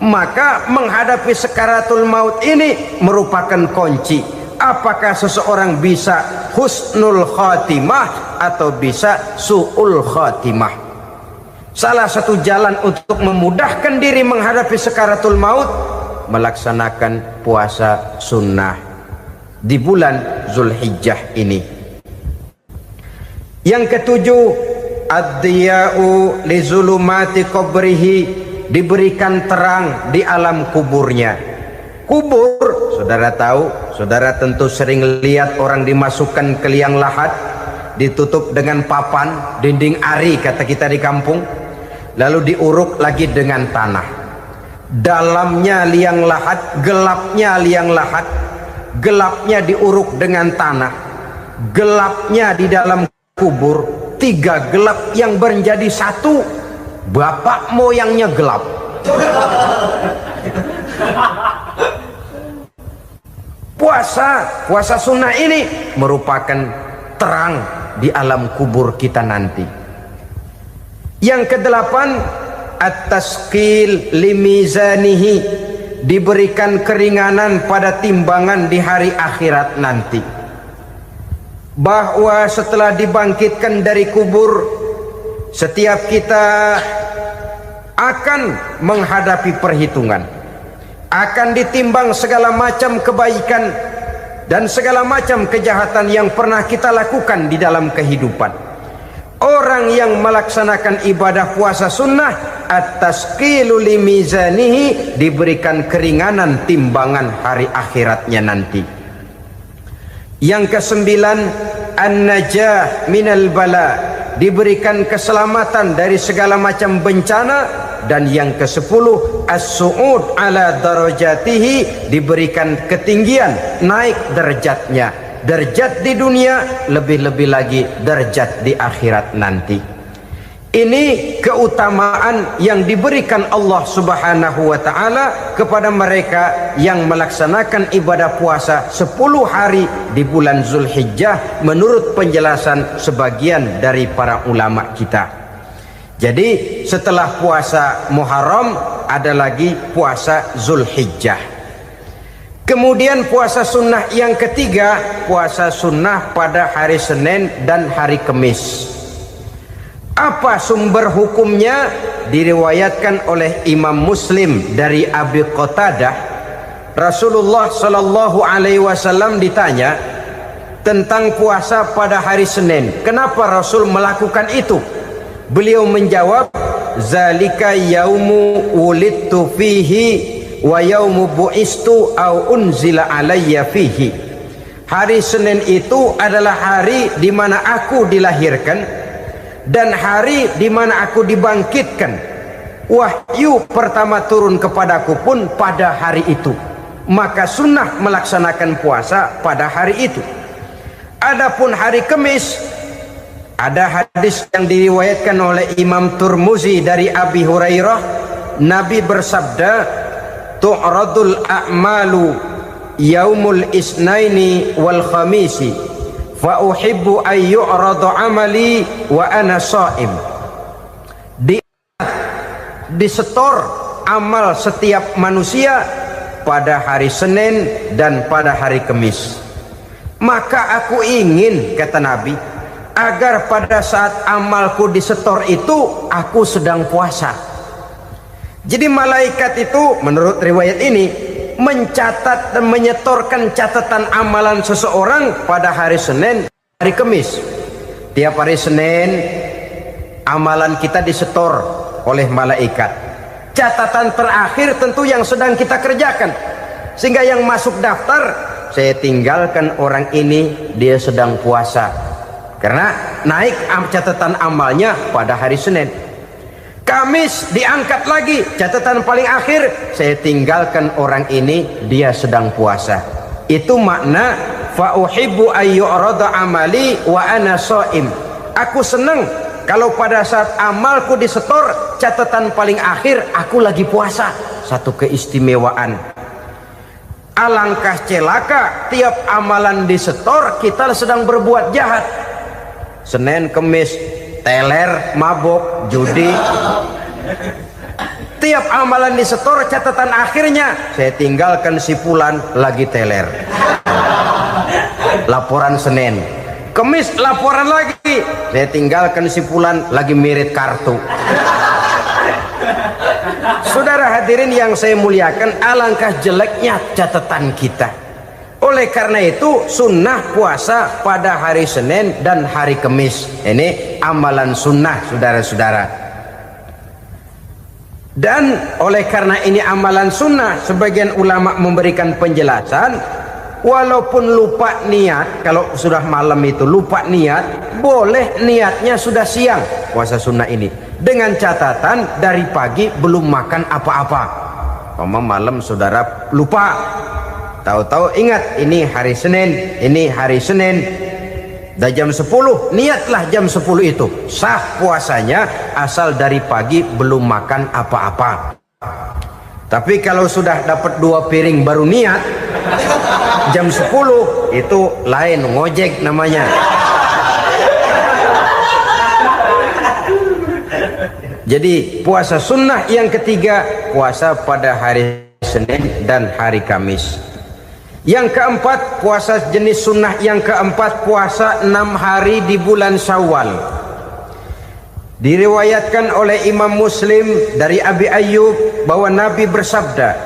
maka menghadapi sakaratul maut ini merupakan kunci. Apakah seseorang bisa husnul khatimah atau bisa su'ul khatimah? Salah satu jalan untuk memudahkan diri menghadapi sakaratul maut, melaksanakan puasa sunnah di bulan Zulhijjah ini. Yang ketujuh, ad-diya'u li zulumati qabrihi, diberikan terang di alam kuburnya. Kubur, saudara tahu, saudara tentu sering lihat orang dimasukkan ke liang lahat, ditutup dengan papan, dinding ari kata kita di kampung, lalu diuruk lagi dengan tanah. Dalamnya liang lahat, gelapnya liang lahat, gelapnya diuruk dengan tanah, gelapnya di dalam kubur, tiga gelap yang menjadi satu. Bapak moyangnya gelap. Puasa sunnah ini merupakan terang di alam kubur kita nanti. Yang kedelapan, at-tasqil limizanihi, diberikan keringanan pada timbangan di hari akhirat nanti. Bahwa setelah dibangkitkan dari kubur, setiap kita akan menghadapi perhitungan, akan ditimbang segala macam kebaikan dan segala macam kejahatan yang pernah kita lakukan di dalam kehidupan. Orang yang melaksanakan ibadah puasa sunnah, at-tasqilu limizanihi, diberikan keringanan timbangan hari akhiratnya nanti. Yang kesembilan, an-najah minal bala, diberikan keselamatan dari segala macam bencana. Dan yang ke-10, as-su'ud ala darajatihi, diberikan ketinggian, naik derajatnya, derajat di dunia, lebih-lebih lagi derajat di akhirat nanti. Ini keutamaan yang diberikan Allah Subhanahu wa ta'ala kepada mereka yang melaksanakan ibadah puasa 10 hari di bulan Zulhijjah menurut penjelasan sebagian dari para ulama kita. Jadi setelah puasa Muharram ada lagi puasa Zulhijjah. Kemudian puasa sunnah yang ketiga, puasa sunnah pada hari Senin dan hari Kamis. Apa sumber hukumnya? Diriwayatkan oleh Imam Muslim dari Abi Qatadah, Rasulullah Shallallahu Alaihi Wasallam ditanya tentang puasa pada hari Senin. Kenapa Rasul melakukan itu? Beliau menjawab, zalika yaumu wulidtu fihi wa yaumu bu'istu au unzila alayya fihi. Hari Senin itu adalah hari di mana aku dilahirkan dan hari di mana aku dibangkitkan. Wahyu pertama turun kepadaku pun pada hari itu. Maka sunnah melaksanakan puasa pada hari itu. Adapun hari Kamis, ada hadis yang diriwayatkan oleh Imam Turmuzi dari Abi Hurairah, Nabi bersabda, tu'radul a'malu yaumul isnaini wal khamisi fa uhibbu an yu'rada amali wa ana sha'im. Disetor amal setiap manusia pada hari Senin dan pada hari Kamis. Maka aku ingin, kata Nabi, agar pada saat amalku disetor itu aku sedang puasa. Jadi malaikat itu menurut riwayat ini mencatat dan menyetorkan catatan amalan seseorang pada hari Senin, hari Kamis. Tiap hari Senin amalan kita disetor oleh malaikat. Catatan terakhir tentu yang sedang kita kerjakan, sehingga yang masuk daftar, saya tinggalkan orang ini, dia sedang puasa, karena naik catatan amalnya pada hari Senin. Kamis diangkat lagi, catatan paling akhir, saya tinggalkan orang ini, dia sedang puasa. Itu makna fa uhibbu ay yu'rada amali wa ana shaim. Aku senang kalau pada saat amalku disetor, catatan paling akhir aku lagi puasa. Satu keistimewaan. Alangkah celaka tiap amalan disetor kita sedang berbuat jahat. Senin, Kamis, teler, mabok, judi. Tiap amalan disetor, catatan akhirnya saya tinggalkan si fulan lagi teler. Laporan Senin. Kamis laporan lagi, saya tinggalkan si fulan lagi mirit kartu. Saudara hadirin yang saya muliakan, alangkah jeleknya catatan kita. Oleh karena itu sunnah puasa pada hari Senin dan hari Kamis. Ini amalan sunnah, saudara-saudara. Dan oleh karena ini amalan sunnah, sebagian ulama memberikan penjelasan, walaupun lupa niat, kalau sudah malam itu lupa niat, boleh niatnya sudah siang puasa sunnah ini, dengan catatan dari pagi belum makan apa-apa. Malam saudara lupa, tahu-tahu ingat ini hari Senin, ini hari Senin, dah jam 10, niatlah jam 10 itu sah puasanya, asal dari pagi belum makan apa-apa. Tapi kalau sudah dapat 2 piring baru niat jam 10, itu lain, ngojek namanya. Jadi puasa sunnah yang ketiga, puasa pada hari Senin dan hari Kamis. Yang keempat, puasa jenis sunnah yang keempat, puasa 6 hari di bulan Syawal. Diriwayatkan oleh Imam Muslim dari Abi Ayyub bahwa Nabi bersabda,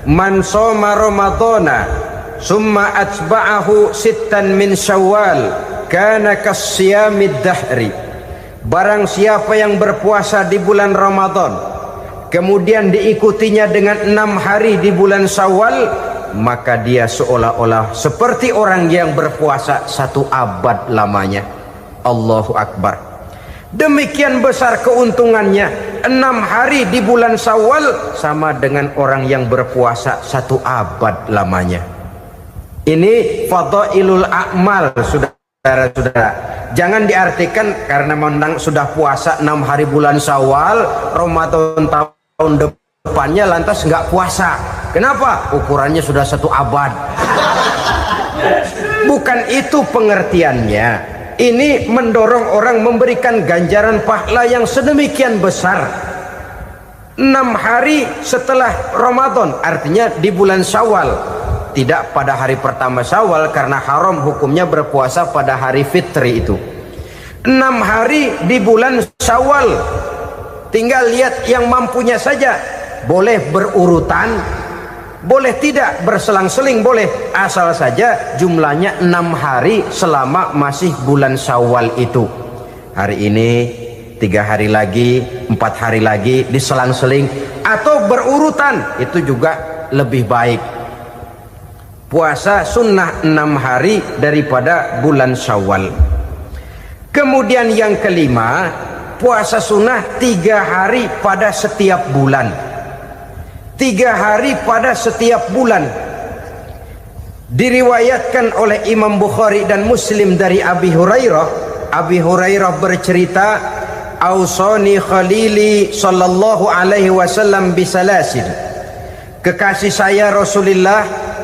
man shoma ramadhana summa atba'ahu sittan min Syawal kana kasyamid dahri. Barang siapa yang berpuasa di bulan Ramadan kemudian diikutinya dengan 6 hari di bulan Syawal, maka dia seolah-olah seperti orang yang berpuasa 1 abad lamanya. Allahu Akbar. Demikian besar keuntungannya. 6 hari di bulan Syawal sama dengan orang yang berpuasa 1 abad lamanya. Ini fadailul a'mal, saudara-saudara. Jangan diartikan karena memang sudah puasa 6 hari bulan Syawal, Ramadan tahun depannya lantas nggak puasa. Kenapa? Ukurannya sudah 1 abad. Bukan itu pengertiannya. Ini mendorong orang memberikan ganjaran pahala yang sedemikian besar. 6 hari setelah Ramadan, artinya di bulan Syawal. Tidak pada hari pertama Syawal, karena haram hukumnya berpuasa pada hari fitri itu. 6 hari di bulan Syawal. Tinggal lihat yang mampunya saja. Boleh berurutan, boleh tidak berselang-seling, boleh. Asal saja jumlahnya 6 hari selama masih bulan Syawal itu. Hari ini 3 hari lagi, 4 hari lagi, diselang-seling atau berurutan, itu juga lebih baik. Puasa sunnah 6 hari daripada bulan Syawal. Kemudian yang kelima, puasa sunnah 3 hari pada setiap bulan. 3 hari pada setiap bulan. Diriwayatkan oleh Imam Bukhari dan Muslim dari Abi Hurairah. Abi Hurairah bercerita, "Ausani khalili sallallahu alaihi wasallam bisalasin." Kekasih saya Rasulullah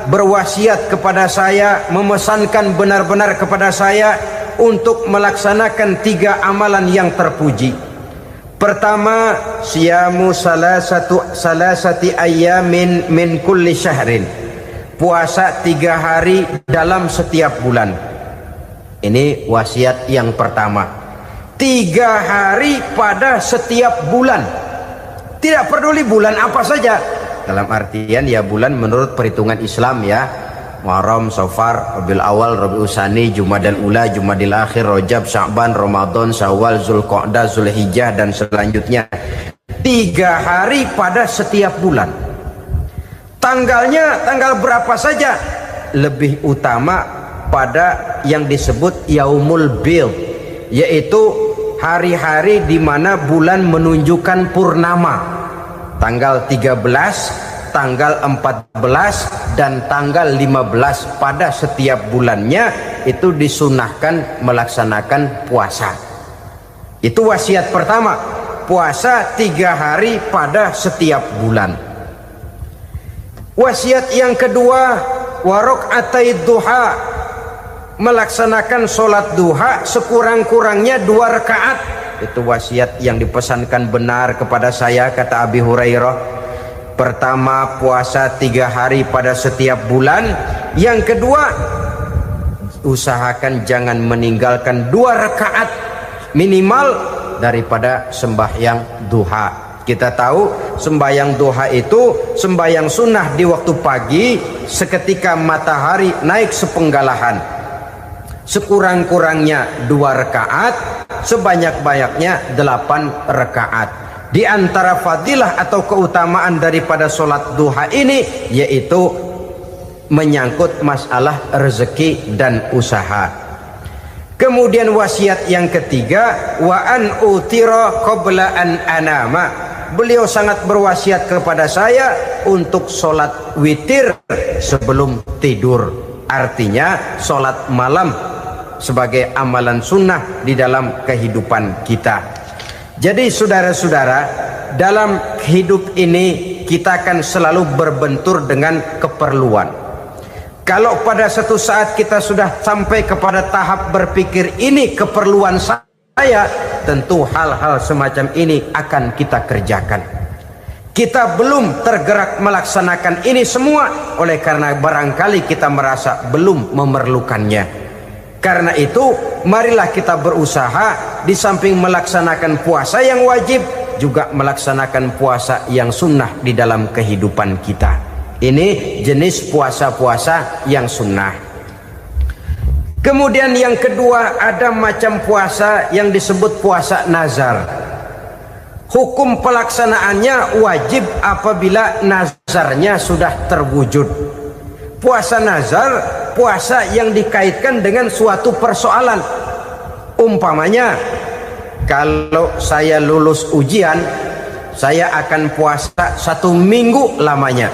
berwasiat kepada saya, memesankan benar-benar kepada saya untuk melaksanakan 3 amalan yang terpuji. Pertama, siyamu salasati ayyamin min kulli syahrin. Puasa 3 hari dalam setiap bulan. Ini wasiat yang pertama. 3 hari pada setiap bulan. Tidak peduli bulan apa saja. Dalam artian ya bulan menurut perhitungan Islam ya. Muharram, Safar, Rabiul Awal, Rabiul Tsani, Jumadal Ula, Jumadil Akhir, Rajab, Sya'ban, Ramadan, Syawal, Zulqa'dah, Zulhijjah dan selanjutnya. 3 hari pada setiap bulan. Tanggalnya tanggal berapa saja. Lebih utama pada yang disebut Yaumul Bid, yaitu hari-hari di mana bulan menunjukkan purnama. Tanggal 13, tanggal 14 dan tanggal 15 pada setiap bulannya itu disunahkan melaksanakan puasa. Itu wasiat pertama, puasa 3 hari pada setiap bulan. Wasiat yang kedua, waraqatai duha, melaksanakan sholat duha sekurang-kurangnya 2 rakaat. Itu wasiat yang dipesankan benar kepada saya, kata Abi Hurairah. Pertama, puasa 3 hari pada setiap bulan. Yang kedua, usahakan jangan meninggalkan 2 rakaat minimal daripada sembahyang duha. Kita tahu sembahyang duha itu sembahyang sunnah di waktu pagi seketika matahari naik sepenggalahan. Sekurang-kurangnya 2 rakaat, sebanyak-banyaknya 8 rakaat. Di antara fadilah atau keutamaan daripada sholat duha ini yaitu menyangkut masalah rezeki dan usaha. Kemudian wasiat yang ketiga, wa an utira qabla an anama. Beliau sangat berwasiat kepada saya untuk sholat witir sebelum tidur. Artinya sholat malam sebagai amalan sunnah di dalam kehidupan kita. Jadi saudara-saudara, dalam hidup ini kita akan selalu berbentur dengan keperluan. Kalau pada satu saat kita sudah sampai kepada tahap berpikir ini keperluan saya, tentu hal-hal semacam ini akan kita kerjakan. Kita belum tergerak melaksanakan ini semua oleh karena barangkali kita merasa belum memerlukannya. Karena itu marilah kita berusaha di samping melaksanakan puasa yang wajib juga melaksanakan puasa yang sunnah di dalam kehidupan kita. Ini jenis puasa-puasa yang sunnah. Kemudian yang kedua, ada macam puasa yang disebut puasa nazar. Hukum pelaksanaannya wajib apabila nazarnya sudah terwujud. Puasa nazar, puasa yang dikaitkan dengan suatu persoalan. Umpamanya, kalau saya lulus ujian, saya akan puasa 1 minggu lamanya.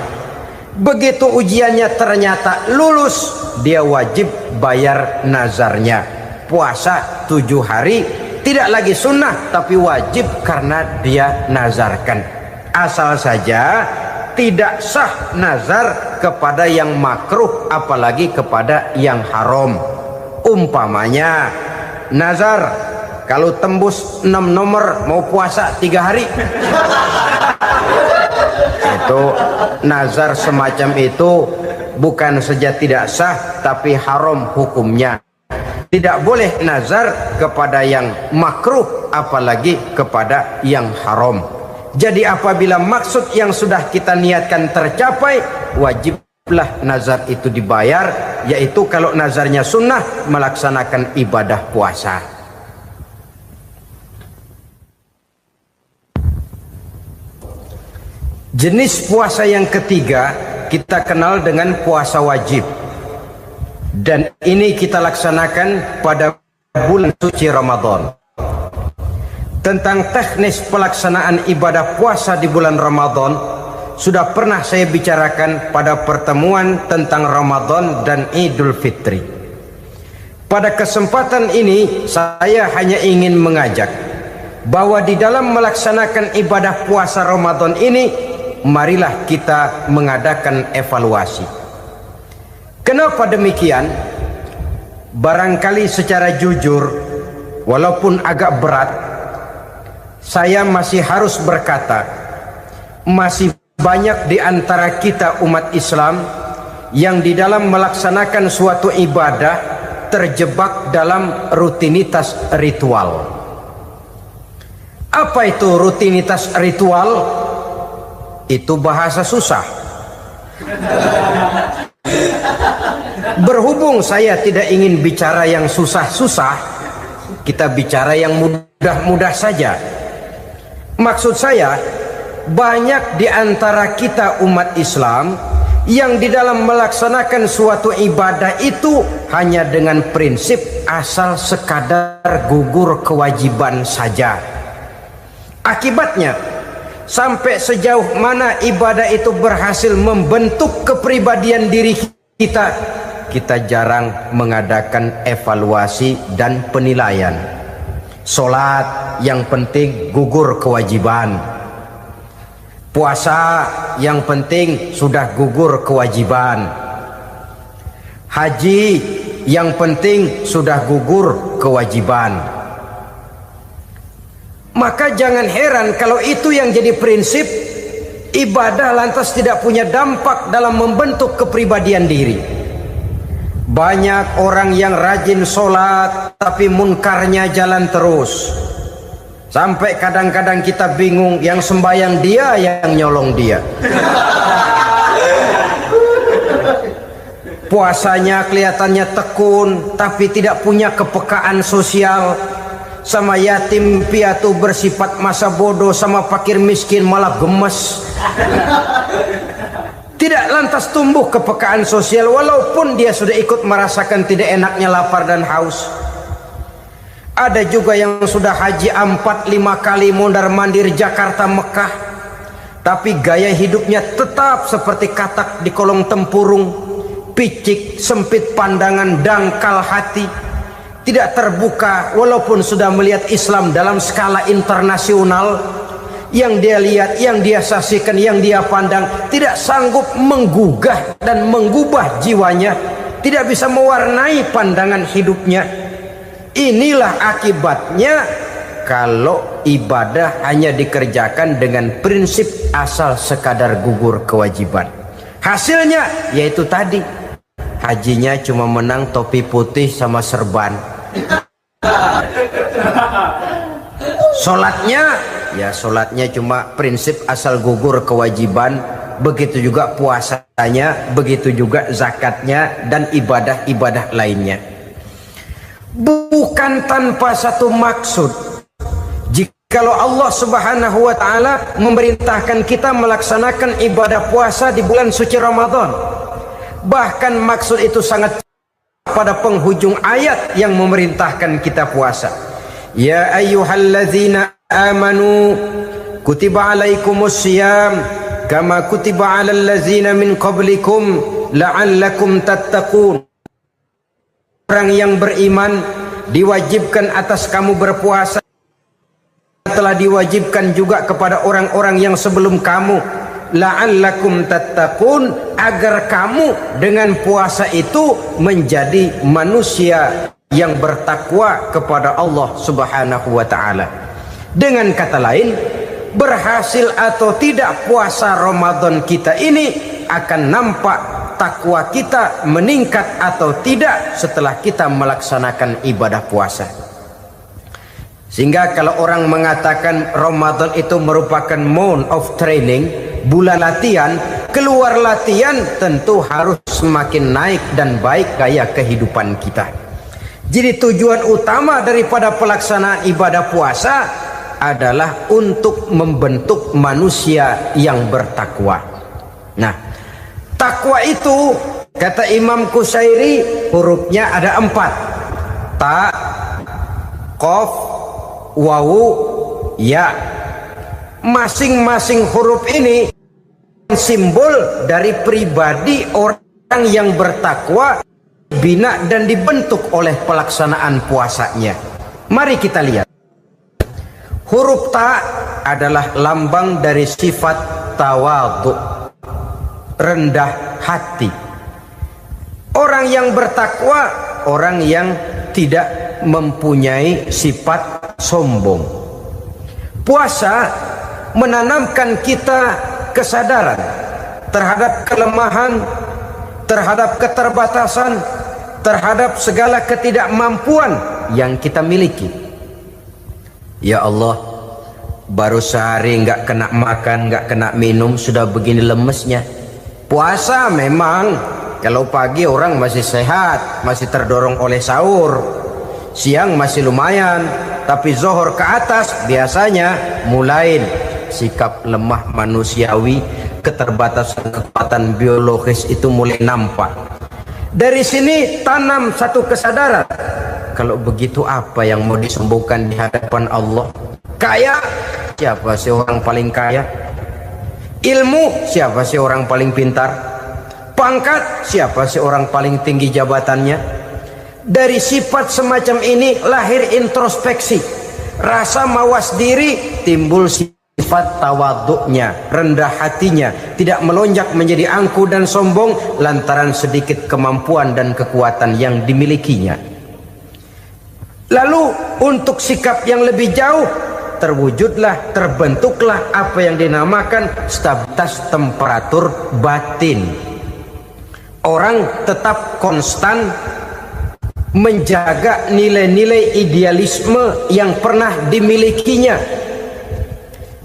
Begitu ujiannya ternyata lulus, dia wajib bayar nazarnya. Puasa 7 hari, tidak lagi sunnah tapi wajib karena dia nazarkan. Asal saja tidak sah nazar kepada yang makruh apalagi kepada yang haram. Umpamanya nazar kalau tembus 6 nomor mau puasa 3 hari. Itu nazar semacam itu bukan saja tidak sah tapi haram hukumnya. Tidak boleh nazar kepada yang makruh, apalagi kepada yang haram. Jadi apabila maksud yang sudah kita niatkan tercapai, wajiblah nazar itu dibayar, yaitu kalau nazarnya sunnah, melaksanakan ibadah puasa. Jenis puasa yang ketiga kita kenal dengan puasa wajib, dan ini kita laksanakan pada bulan suci Ramadan. Tentang teknis pelaksanaan ibadah puasa di bulan Ramadan sudah pernah saya bicarakan pada pertemuan tentang Ramadan dan Idul Fitri. Pada kesempatan ini saya hanya ingin mengajak bahwa di dalam melaksanakan ibadah puasa Ramadan ini, marilah kita mengadakan evaluasi. Kenapa demikian? Barangkali secara jujur, walaupun agak berat, saya masih harus berkata, masih banyak di antara kita umat Islam yang di dalam melaksanakan suatu ibadah terjebak dalam rutinitas ritual. Apa itu rutinitas ritual? Itu bahasa susah. Berhubung saya tidak ingin bicara yang susah-susah, kita bicara yang mudah-mudah saja. Maksud saya, banyak di antara kita umat Islam yang di dalam melaksanakan suatu ibadah itu hanya dengan prinsip asal sekadar gugur kewajiban saja. Akibatnya, sampai sejauh mana ibadah itu berhasil membentuk kepribadian diri kita, kita jarang mengadakan evaluasi dan penilaian. Sholat yang penting gugur kewajiban, puasa yang penting sudah gugur kewajiban, haji yang penting sudah gugur kewajiban. Maka jangan heran kalau itu yang jadi prinsip, ibadah lantas tidak punya dampak dalam membentuk kepribadian diri. Banyak orang yang rajin sholat tapi munkarnya jalan terus, sampai kadang-kadang kita bingung, yang sembahyang dia, yang nyolong dia. Puasanya kelihatannya tekun tapi tidak punya kepekaan sosial. Sama yatim piatu bersifat masa bodoh, sama fakir miskin malah gemes. Tidak lantas tumbuh kepekaan sosial walaupun dia sudah ikut merasakan tidak enaknya lapar dan haus. Ada juga yang sudah haji 4-5 kali mondar-mandir Jakarta Mekah, tapi gaya hidupnya tetap seperti katak di kolong tempurung, picik, sempit pandangan, dangkal hati, tidak terbuka walaupun sudah melihat Islam dalam skala internasional. Yang dia lihat, yang dia saksikan, yang dia pandang tidak sanggup menggugah dan mengubah jiwanya, tidak bisa mewarnai pandangan hidupnya. Inilah akibatnya kalau ibadah hanya dikerjakan dengan prinsip asal sekadar gugur kewajiban. Hasilnya yaitu tadi, hajinya cuma menang topi putih sama serban. Sholatnya cuma prinsip asal gugur kewajiban. Begitu juga puasanya, begitu juga zakatnya dan ibadah-ibadah lainnya. Bukan tanpa satu maksud, jikalau Allah Subhanahu wa ta'ala memerintahkan kita melaksanakan ibadah puasa di bulan suci Ramadan, bahkan maksud itu sangat pada penghujung ayat yang memerintahkan kita puasa. Ya ayyuhallazina amanu kutiba alaikumus syiyam kama kutiba alal ladzina min qablikum la'allakum tattaqun. Orang yang beriman, diwajibkan atas kamu berpuasa, telah diwajibkan juga kepada orang-orang yang sebelum kamu, la'allakum tattaqun, agar kamu dengan puasa itu menjadi manusia yang bertakwa kepada Allah Subhanahu wa ta'ala. Dengan kata lain, berhasil atau tidak puasa Ramadan kita ini akan nampak takwa kita meningkat atau tidak setelah kita melaksanakan ibadah puasa. Sehingga kalau orang mengatakan Ramadan itu merupakan month of training, bulan latihan, keluar latihan tentu harus semakin naik dan baik gaya kehidupan kita. Jadi tujuan utama daripada pelaksanaan ibadah puasa adalah untuk membentuk manusia yang bertakwa. Nah, takwa itu kata Imam Qusairi hurufnya ada 4. Ta, qaf, wawu, ya. Masing-masing huruf ini simbol dari pribadi orang yang bertakwa, bina dan dibentuk oleh pelaksanaan puasanya. Mari kita lihat. Huruf ta adalah lambang dari sifat tawadhu, rendah hati. Orang yang bertakwa, orang yang tidak mempunyai sifat sombong. Puasa menanamkan kita kesadaran terhadap kelemahan, terhadap keterbatasan, terhadap segala ketidakmampuan yang kita miliki. Ya Allah, baru sehari nggak kena makan, nggak kena minum, sudah begini lemesnya. Puasa memang, kalau pagi orang masih sehat, masih terdorong oleh sahur, siang masih lumayan, tapi zuhur ke atas biasanya mulai sikap lemah manusiawi, keterbatasan kekuatan biologis itu mulai nampak. Dari sini tanam satu kesadaran. Kalau begitu apa yang mau disembuhkan di hadapan Allah? Kaya, siapa sih orang paling kaya? Ilmu, siapa sih orang paling pintar? Pangkat, siapa sih orang paling tinggi jabatannya? Dari sifat semacam ini lahir introspeksi, rasa mawas diri, timbul sifat tawaduknya, rendah hatinya, tidak melonjak menjadi angku dan sombong lantaran sedikit kemampuan dan kekuatan yang dimilikinya. Lalu untuk sikap yang lebih jauh, terwujudlah, terbentuklah apa yang dinamakan stabilitas temperatur batin. Orang tetap konstan menjaga nilai-nilai idealisme yang pernah dimilikinya.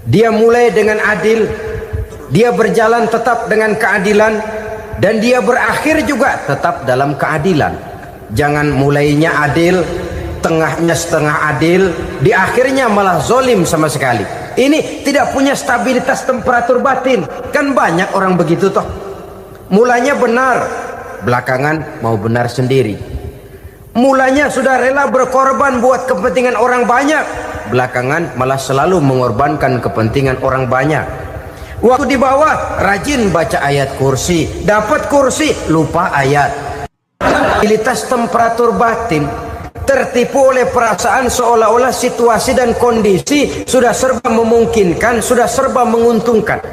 Dia mulai dengan adil, dia berjalan tetap dengan keadilan, dan dia berakhir juga tetap dalam keadilan. Jangan mulainya adil, tengahnya setengah adil, di akhirnya malah zolim sama sekali. Ini tidak punya stabilitas temperatur batin. Kan banyak orang begitu toh. Mulanya benar, belakangan mau benar sendiri. Mulanya sudah rela berkorban buat kepentingan orang banyak, belakangan malah selalu mengorbankan kepentingan orang banyak. Waktu di bawah rajin baca ayat kursi, dapat kursi lupa ayat. Stabilitas temperatur batin tertipu oleh perasaan seolah-olah situasi dan kondisi sudah serba memungkinkan, sudah serba menguntungkan.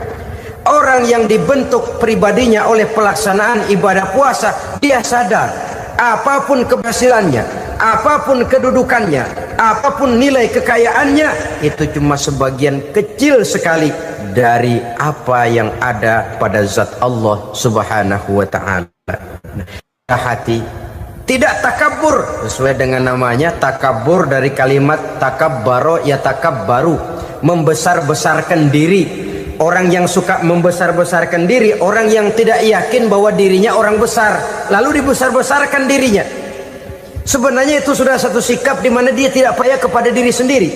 Orang yang dibentuk pribadinya oleh pelaksanaan ibadah puasa, dia sadar apapun keberhasilannya, apapun kedudukannya, apapun nilai kekayaannya, itu cuma sebagian kecil sekali dari apa yang ada pada zat Allah Subhanahu wa ta'ala. Hati tidak takabur, sesuai dengan namanya takabur dari kalimat takabbaro ya takabbaru, membesar-besarkan diri. Orang yang suka membesar-besarkan diri, orang yang tidak yakin bahwa dirinya orang besar, lalu dibesar-besarkan dirinya. Sebenarnya itu sudah satu sikap di mana dia tidak percaya kepada diri sendiri.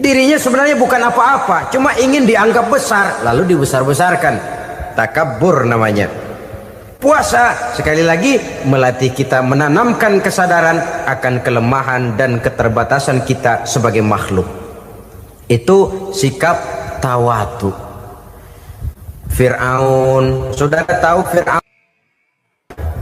Dirinya sebenarnya bukan apa-apa, cuma ingin dianggap besar, lalu dibesar-besarkan. Takabbur namanya. Puasa sekali lagi melatih kita menanamkan kesadaran akan kelemahan dan keterbatasan kita sebagai makhluk. Itu sikap tawadhu. Fir'aun, saudara tahu Fir'aun,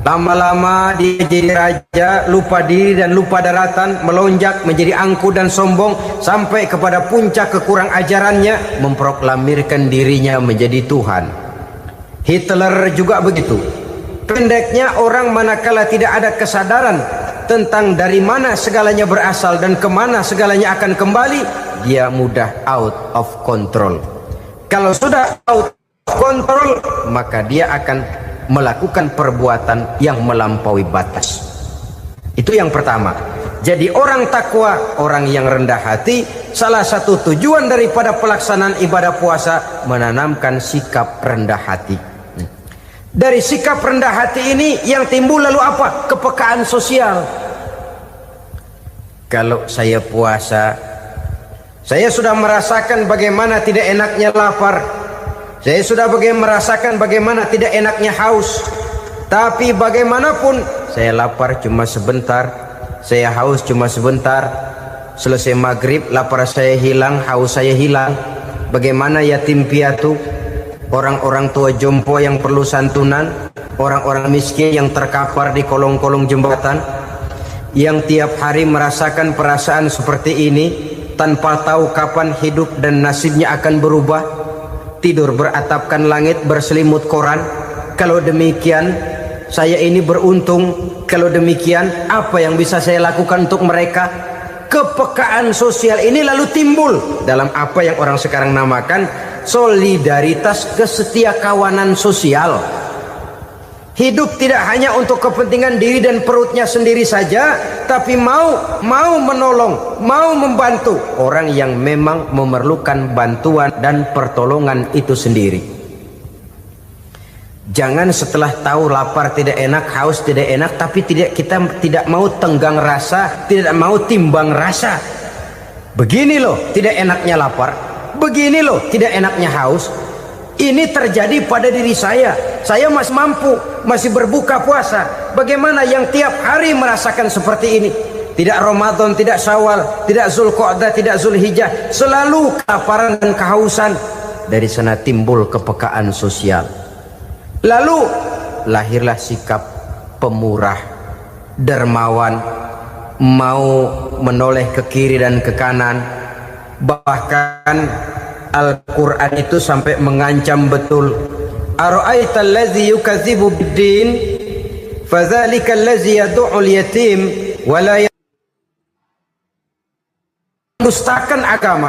lama-lama dia jadi raja, lupa diri dan lupa daratan, melonjak menjadi angku dan sombong sampai kepada puncak kekurang ajarannya, memproklamirkan dirinya menjadi Tuhan. Hitler juga begitu. Pendeknya, orang manakala tidak ada kesadaran tentang dari mana segalanya berasal dan kemana segalanya akan kembali, dia mudah out of control. Kalau sudah out of control, maka dia akan melakukan perbuatan yang melampaui batas. Itu yang pertama. Jadi orang takwa, orang yang rendah hati, salah satu tujuan daripada pelaksanaan ibadah puasa menanamkan sikap rendah hati. Dari sikap rendah hati ini yang timbul lalu apa? Kepekaan sosial. Kalau saya puasa, saya sudah merasakan bagaimana tidak enaknya lapar. Saya sudah merasakan bagaimana tidak enaknya haus. Tapi bagaimanapun saya lapar cuma sebentar, saya haus cuma sebentar. Selesai maghrib lapar saya hilang, haus saya hilang. Bagaimana yatim piatu, orang-orang tua jompo yang perlu santunan, orang-orang miskin yang terkapar di kolong-kolong jembatan, yang tiap hari merasakan perasaan seperti ini tanpa tahu kapan hidup dan nasibnya akan berubah, tidur beratapkan langit berselimut koran. Kalau demikian saya ini beruntung. Kalau demikian apa yang bisa saya lakukan untuk mereka? Kepekaan sosial ini lalu timbul dalam apa yang orang sekarang namakan solidaritas kesetiakawanan sosial. Hidup tidak hanya untuk kepentingan diri dan perutnya sendiri saja, tapi mau menolong, mau membantu orang yang memang memerlukan bantuan dan pertolongan itu sendiri. Jangan setelah tahu lapar tidak enak, haus tidak enak, tapi kita tidak mau tenggang rasa, tidak mau timbang rasa. Begini loh tidak enaknya lapar, begini loh tidak enaknya haus. Ini terjadi pada diri saya masih mampu, masih berbuka puasa. Bagaimana yang tiap hari merasakan seperti ini? Tidak Ramadan, tidak Syawal, tidak Zulqa'dah, tidak Zulhijjah, selalu kelaparan dan kehausan. Dari sana timbul kepekaan sosial. Lalu lahirlah sikap pemurah, dermawan, mau menoleh ke kiri dan ke kanan. Bahkan Al-Quran itu sampai mengancam betul. Ara'aital ladzi yukadzibu bid-din fadzalikal ladzi yad'ul yatim wa la mendustakan agama.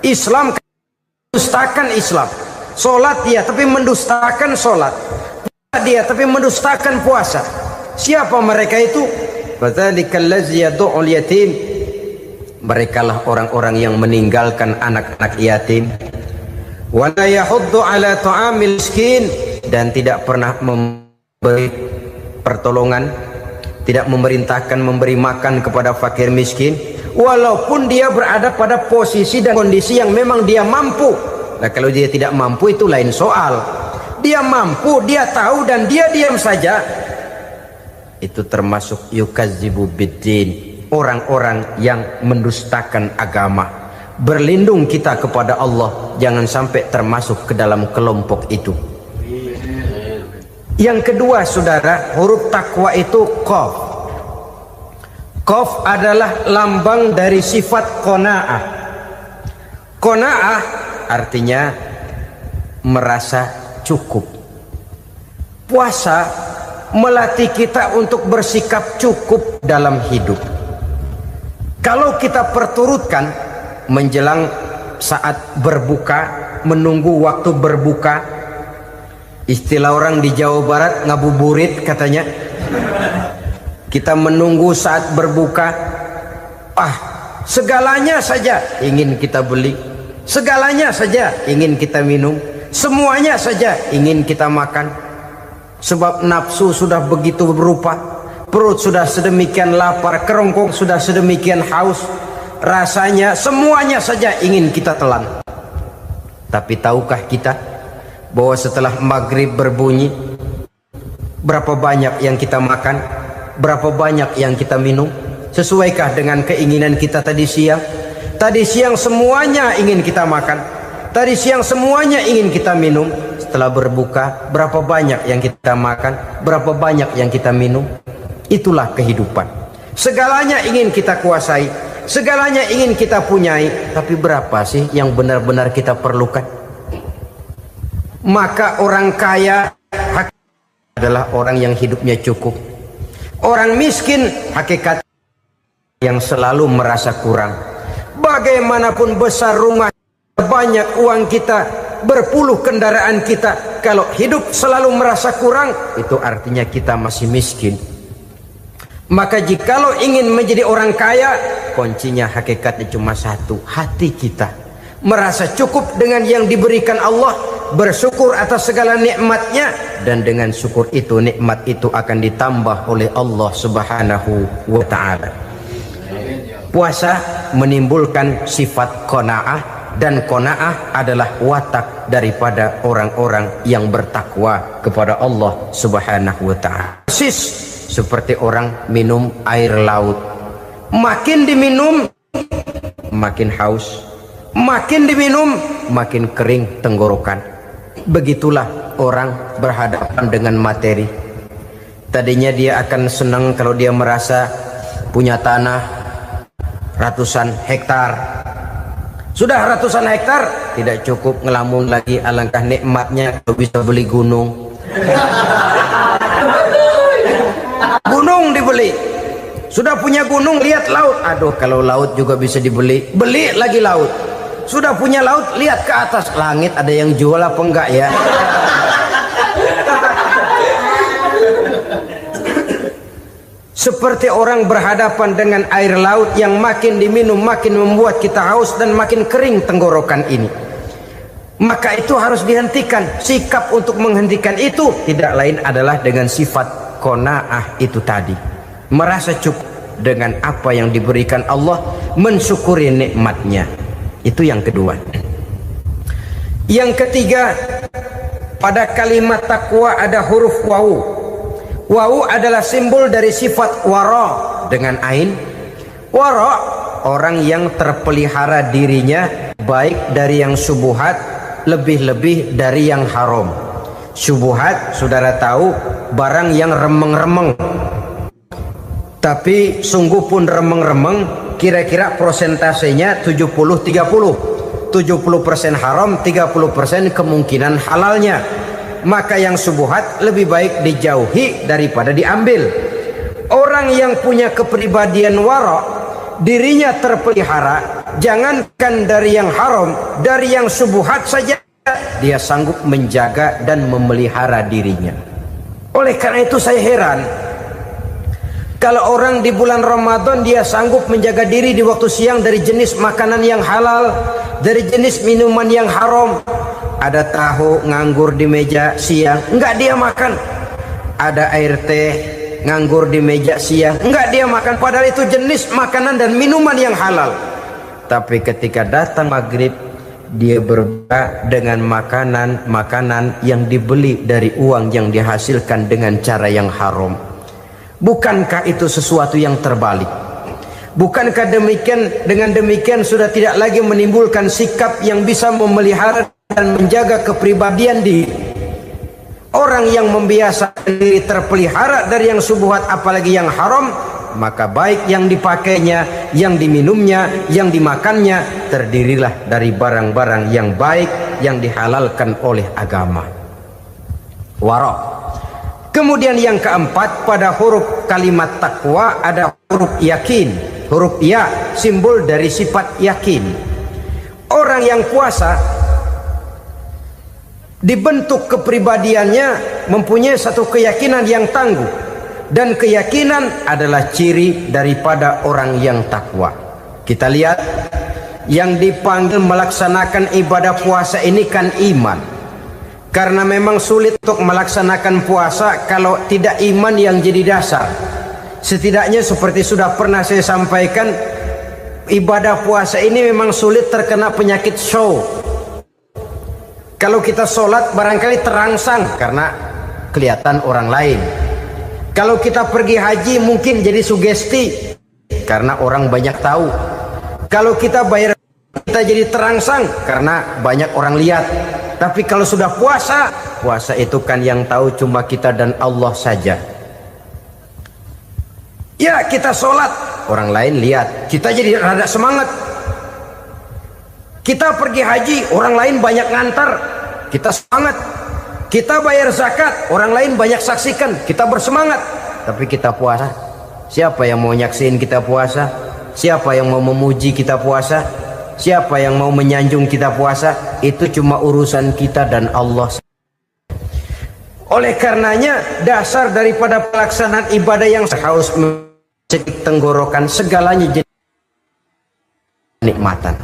Islam mendustakan Islam. Salat dia tapi mendustakan salat. Puasa dia tapi mendustakan puasa. Siapa mereka itu? Fadzalikal ladzi yad'ul yatim. Merekalah orang-orang yang meninggalkan anak-anak yatim. Wa la yahuddu ala ta'amil miskin, dan tidak pernah memberi pertolongan, tidak memerintahkan memberi makan kepada fakir miskin, walaupun dia berada pada posisi dan kondisi yang memang dia mampu. Nah, kalau dia tidak mampu itu lain soal. Dia mampu, dia tahu dan dia diam saja. Itu termasuk yukadzibu biddin. Orang-orang yang mendustakan agama. Berlindung kita kepada Allah, jangan sampai termasuk ke dalam kelompok itu. Yang kedua saudara, huruf takwa itu qaf. Qaf adalah lambang dari sifat qanaah. Qanaah artinya merasa cukup. Puasa melatih kita untuk bersikap cukup dalam hidup. Kalau kita perturutkan menjelang saat berbuka, menunggu waktu berbuka, istilah orang di Jawa Barat ngabuburit katanya, kita menunggu saat berbuka, segalanya saja ingin kita beli, segalanya saja ingin kita minum, semuanya saja ingin kita makan, sebab nafsu sudah begitu berupa. Perut sudah sedemikian lapar, kerongkong sudah sedemikian haus, rasanya semuanya saja ingin kita telan. Tapi tahukah kita bahwa setelah maghrib berbunyi, berapa banyak yang kita makan, berapa banyak yang kita minum? Sesuaikah dengan keinginan kita tadi siang? Tadi siang semuanya ingin kita makan, tadi siang semuanya ingin kita minum. Setelah berbuka, berapa banyak yang kita makan, berapa banyak yang kita minum? Itulah kehidupan. Segalanya ingin kita kuasai, segalanya ingin kita punyai, tapi berapa sih yang benar-benar kita perlukan? Maka orang kaya adalah orang yang hidupnya cukup. Orang miskin hakikat yang selalu merasa kurang. Bagaimanapun besar rumah, banyak uang kita, berpuluh kendaraan kita, kalau hidup selalu merasa kurang, itu artinya kita masih miskin. Maka jikalau ingin menjadi orang kaya, kuncinya hakikatnya cuma satu, hati kita merasa cukup dengan yang diberikan Allah, bersyukur atas segala nikmatnya, dan dengan syukur itu, nikmat itu akan ditambah oleh Allah Subhanahu wa ta'ala. Puasa menimbulkan sifat qanaah, dan qanaah adalah watak daripada orang-orang yang bertakwa kepada Allah Subhanahu wa ta'ala. Persis seperti orang minum air laut, makin diminum makin haus, makin diminum makin kering tenggorokan. Begitulah orang berhadapan dengan materi. Tadinya dia akan senang kalau dia merasa punya tanah ratusan hektar. Sudah ratusan hektar tidak cukup, ngelamun lagi, alangkah nikmatnya kalau bisa beli gunung. Gunung dibeli. Sudah punya gunung, lihat laut, aduh kalau laut juga bisa dibeli, beli lagi laut. Sudah punya laut, lihat ke atas, langit ada yang jual apa enggak ya? Seperti orang berhadapan dengan air laut yang makin diminum makin membuat kita haus dan makin kering tenggorokan ini. Maka itu harus dihentikan. Sikap untuk menghentikan itu tidak lain adalah dengan sifat qanaah itu tadi, merasa cukup dengan apa yang diberikan Allah, mensyukuri nikmatnya. Itu yang kedua. Yang ketiga, pada kalimat takwa ada huruf wawu. Wawu adalah simbol dari sifat wara dengan ain. Wara, orang yang terpelihara dirinya baik dari yang syubhat, lebih-lebih dari yang haram. Syubhat, saudara tahu, barang yang remeng-remeng. Tapi sungguh pun remeng-remeng, kira-kira prosentasenya 70-30. 70% haram, 30% kemungkinan halalnya. Maka yang syubhat lebih baik dijauhi daripada diambil. Orang yang punya kepribadian wara, dirinya terpelihara, jangankan dari yang haram, dari yang syubhat saja dia sanggup menjaga dan memelihara dirinya. Oleh karena itu saya heran kalau orang di bulan Ramadan dia sanggup menjaga diri di waktu siang dari jenis makanan yang halal, dari jenis minuman yang haram. Ada tahu nganggur di meja siang, enggak dia makan. Ada air teh nganggur di meja siang, enggak dia makan. Padahal itu jenis makanan dan minuman yang halal. Tapi ketika datang maghrib, dia berbuka dengan makanan yang dibeli dari uang yang dihasilkan dengan cara yang haram. Bukankah itu sesuatu yang terbalik? Bukankah dengan demikian sudah tidak lagi menimbulkan sikap yang bisa memelihara dan menjaga kepribadian diri? Orang yang membiasakan diri terpelihara dari yang syubhat apalagi yang haram, maka baik yang dipakainya, yang diminumnya, yang dimakannya terdirilah dari barang-barang yang baik yang dihalalkan oleh agama. Wara. Kemudian yang keempat, pada huruf kalimat takwa ada huruf yakin. Huruf ya simbol dari sifat yakin. Orang yang puasa dibentuk kepribadiannya mempunyai satu keyakinan yang tangguh, dan keyakinan adalah ciri daripada orang yang takwa. Kita lihat yang dipanggil melaksanakan ibadah puasa ini kan iman, karena memang sulit untuk melaksanakan puasa kalau tidak iman yang jadi dasar. Setidaknya seperti sudah pernah saya sampaikan, ibadah puasa ini memang sulit terkena penyakit show. Kalau kita sholat barangkali terangsang karena kelihatan orang lain. Kalau kita pergi haji mungkin jadi sugesti karena orang banyak tahu. Kalau kita bayar kita jadi terangsang karena banyak orang lihat. Tapi kalau sudah puasa, puasa itu kan yang tahu cuma kita dan Allah saja. Ya kita sholat, orang lain lihat, kita jadi rada semangat. Kita pergi haji, orang lain banyak ngantar, kita semangat. Kita bayar zakat, orang lain banyak saksikan, kita bersemangat. Tapi kita puasa, siapa yang mau nyaksiin kita puasa? Siapa yang mau memuji kita puasa? Siapa yang mau menyanjung kita puasa, itu cuma urusan kita dan Allah. Oleh karenanya, dasar daripada pelaksanaan ibadah yang haus mencekik tenggorokan, segalanya jadi nikmatan.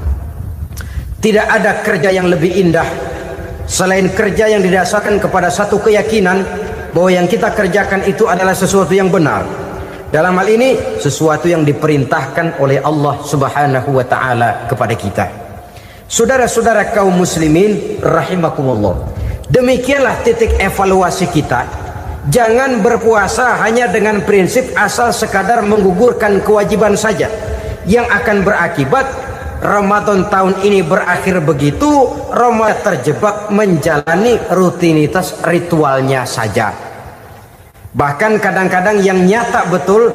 Tidak ada kerja yang lebih indah selain kerja yang didasarkan kepada satu keyakinan bahwa yang kita kerjakan itu adalah sesuatu yang benar. Dalam hal ini, sesuatu yang diperintahkan oleh Allah Subhanahu wa Ta'ala kepada kita. Saudara-saudara kaum muslimin rahimakumullah, demikianlah titik evaluasi kita. Jangan berpuasa hanya dengan prinsip asal sekadar menggugurkan kewajiban saja, yang akan berakibat Ramadan tahun ini berakhir begitu, Ramadan terjebak menjalani rutinitas ritualnya saja. Bahkan kadang-kadang yang nyata betul,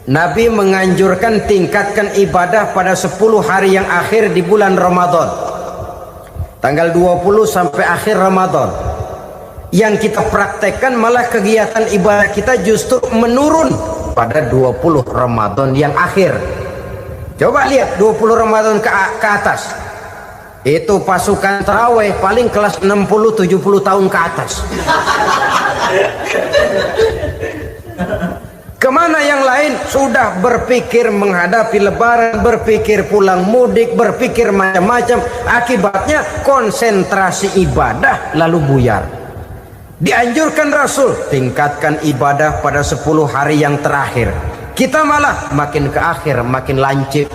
Nabi menganjurkan tingkatkan ibadah pada 10 hari yang akhir di bulan Ramadan, tanggal 20 sampai akhir Ramadan. Yang kita praktekkan malah kegiatan ibadah kita justru menurun pada 20 Ramadan yang akhir. Coba lihat 20 Ramadan ke atas, itu pasukan tarawih paling kelas 60-70 tahun ke atas. Kemana yang lain? Sudah berpikir menghadapi lebaran, berpikir pulang mudik, berpikir macam-macam. Akibatnya konsentrasi ibadah lalu buyar. Dianjurkan Rasul, tingkatkan ibadah pada 10 hari yang terakhir. Kita malah makin ke akhir makin lancip.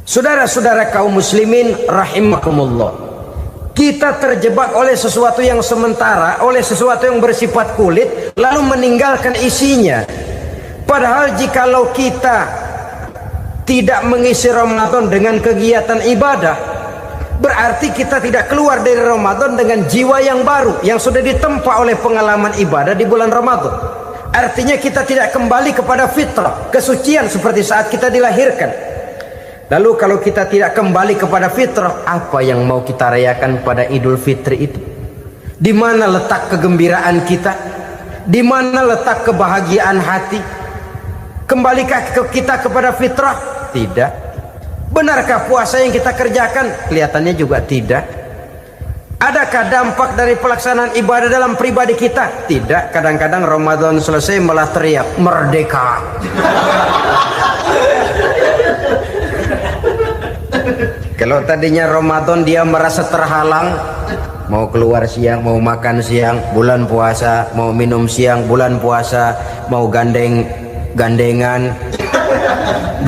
Saudara-saudara kaum muslimin rahimakumullah, kita terjebak oleh sesuatu yang sementara, oleh sesuatu yang bersifat kulit, lalu meninggalkan isinya. Padahal jikalau kita tidak mengisi Ramadan dengan kegiatan ibadah, berarti kita tidak keluar dari Ramadan dengan jiwa yang baru, yang sudah ditempa oleh pengalaman ibadah di bulan Ramadan. Artinya kita tidak kembali kepada fitrah, kesucian seperti saat kita dilahirkan. Lalu kalau kita tidak kembali kepada fitrah, apa yang mau kita rayakan pada Idul Fitri itu? Di mana letak kegembiraan kita? Di mana letak kebahagiaan hati? Kembalikah kita kepada fitrah? Tidak. Benarkah puasa yang kita kerjakan? Kelihatannya juga tidak. Adakah dampak dari pelaksanaan ibadah dalam pribadi kita? Tidak. Kadang-kadang Ramadan selesai malah teriak merdeka. Kalau tadinya Ramadan dia merasa terhalang, mau keluar siang, mau makan siang, bulan puasa, mau minum siang, bulan puasa, mau gandengan,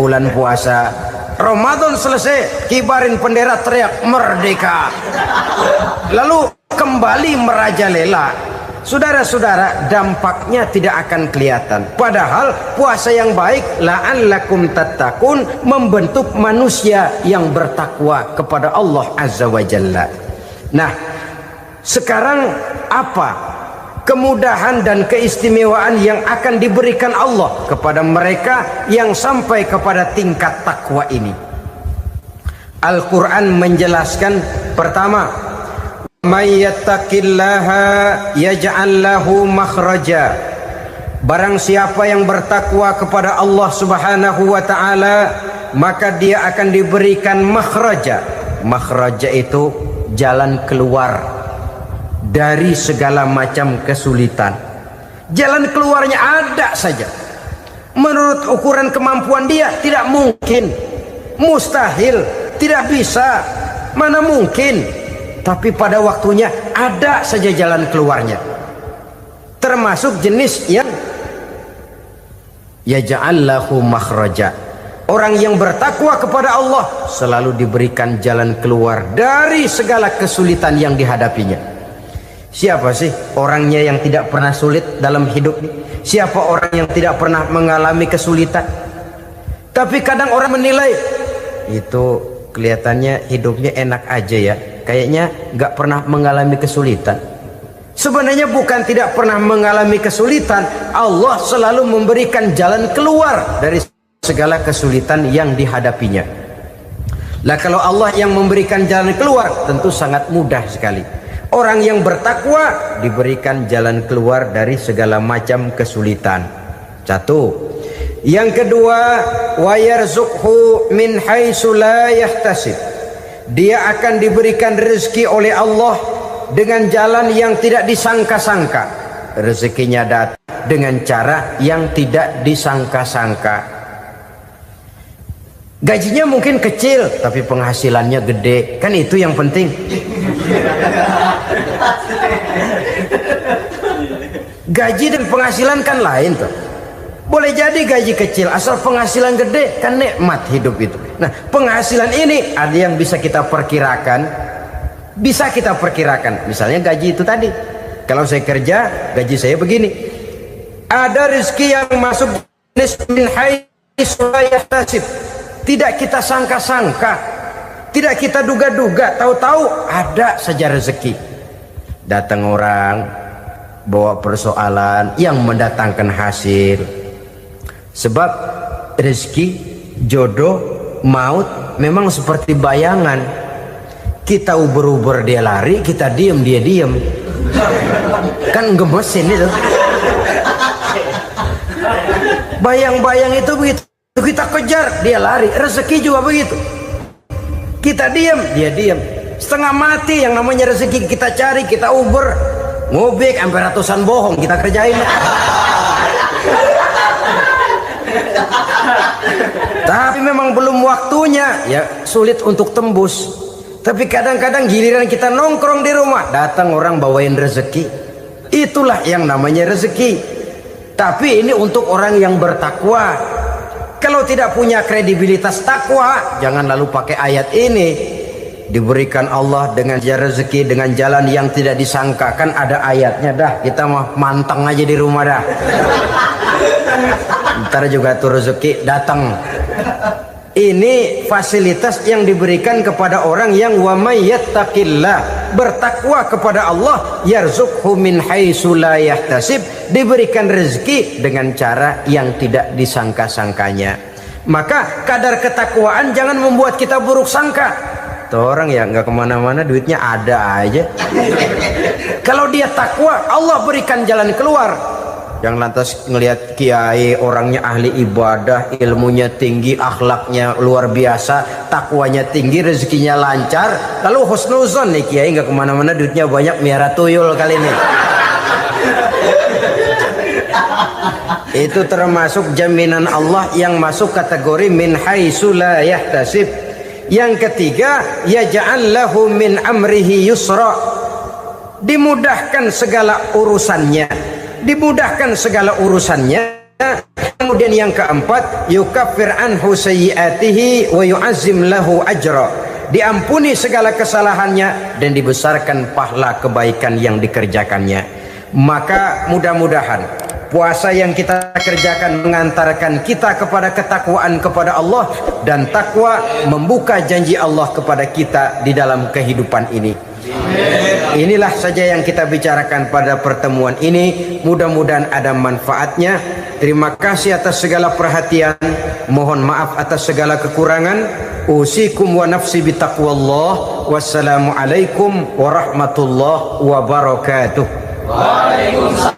bulan puasa. Ramadan selesai, kibarin bendera, teriak merdeka. Lalu kembali merajalela. Saudara-saudara, dampaknya tidak akan kelihatan. Padahal puasa yang baik, la'allakum tattaqun, membentuk manusia yang bertakwa kepada Allah Azza wa Jalla. Nah, sekarang apa kemudahan dan keistimewaan yang akan diberikan Allah kepada mereka yang sampai kepada tingkat takwa ini? Al-Quran menjelaskan, pertama, may yattaqillaha yaj'al lahu makhraja. Barang siapa yang bertakwa kepada Allah Subhanahu wa Ta'ala, maka dia akan diberikan makhraja. Makhraja itu jalan keluar dari segala macam kesulitan. Jalan keluarnya ada saja. Menurut ukuran kemampuan dia tidak mungkin, mustahil, tidak bisa, mana mungkin. Tapi pada waktunya ada saja jalan keluarnya. Termasuk jenis yang yaj'al lahu makhraja. Orang yang bertakwa kepada Allah selalu diberikan jalan keluar dari segala kesulitan yang dihadapinya. Siapa sih orangnya yang tidak pernah sulit dalam hidup ini? Siapa orang yang tidak pernah mengalami kesulitan? Tapi kadang orang menilai, itu kelihatannya hidupnya enak aja ya, kayaknya nggak pernah mengalami kesulitan. Sebenarnya bukan tidak pernah mengalami kesulitan, Allah selalu memberikan jalan keluar dari segala kesulitan yang dihadapinya. Lah kalau Allah yang memberikan jalan keluar, tentu sangat mudah sekali. Orang yang bertakwa diberikan jalan keluar dari segala macam kesulitan. Satu, Yang kedua, wa yarzuqhu min haitsu la yahtasib. Dia akan diberikan rezeki oleh Allah dengan jalan yang tidak disangka-sangka. Rezekinya datang dengan cara yang tidak disangka-sangka. Gajinya mungkin kecil tapi penghasilannya gede, kan itu yang penting. Gaji dan penghasilan kan lain tuh. Boleh jadi gaji kecil asal penghasilan gede, kan nikmat hidup itu. Nah, penghasilan ini ada yang bisa kita perkirakan. Bisa kita perkirakan. Misalnya gaji itu tadi. Kalau saya kerja, gaji saya begini. Ada rezeki yang masuk min haitsu la yahtasib. Tidak kita sangka-sangka, tidak kita duga-duga, tahu-tahu ada saja rezeki. Datang orang bawa persoalan yang mendatangkan hasil. Sebab rezeki, jodoh, maut memang seperti bayangan. Kita uber-uber dia lari, kita diem dia diem. Kan gemesin itu. Bayang-bayang itu begitu. Kita kejar, dia lari. Rezeki juga begitu. Kita diam, dia diam. Setengah mati yang namanya rezeki kita cari, kita uber, ngobek sampai ratusan bohong kita kerjain. Tapi memang belum waktunya, ya sulit untuk tembus. Tapi kadang-kadang giliran kita nongkrong di rumah, datang orang bawain rezeki. Itulah yang namanya rezeki. Tapi ini untuk orang yang bertakwa. Kalau tidak punya kredibilitas takwa, jangan lalu pakai ayat ini. Diberikan Allah dengan rezeki dengan jalan yang tidak disangka. Kan ada ayatnya dah. Kita mah manteng aja di rumah dah. Ntar juga tuh rezeki datang. Ini fasilitas yang diberikan kepada orang yang wa may yattaqillah, bertakwa kepada Allah, yarzuqhu min haitsu la yahtasib, diberikan rezeki dengan cara yang tidak disangka-sangkanya. Maka kadar ketakwaan jangan membuat kita buruk sangka. Tuh orang ya nggak kemana-mana, duitnya ada aja. Kalau dia takwa, Allah berikan jalan keluar. Yang lantas ngelihat kiai orangnya ahli ibadah, ilmunya tinggi, akhlaknya luar biasa, takwanya tinggi, rezekinya lancar, lalu husnuzon nih kiai nggak kemana-mana, duitnya banyak, miara tuyul kali ini. Itu termasuk jaminan Allah yang masuk kategori min haitsu la yahtasib. Yang ketiga, yaj'al lahu min amrihi yusra, dimudahkan segala urusannya. Dimudahkan segala urusannya. Kemudian yang keempat, yukaffir anhu sayyiatihi wa yu'azzim lahu ajra, diampuni segala kesalahannya dan dibesarkan pahala kebaikan yang dikerjakannya. Maka mudah-mudahan puasa yang kita kerjakan mengantarkan kita kepada ketakwaan kepada Allah, dan takwa membuka janji Allah kepada kita di dalam kehidupan ini. Inilah saja yang kita bicarakan pada pertemuan ini. Mudah-mudahan ada manfaatnya. Terima kasih atas segala perhatian. Mohon maaf atas segala kekurangan. Usikum wa nafsi bitaqwallah. Wassalamualaikum warahmatullahi wabarakatuh. Waalaikumsalam.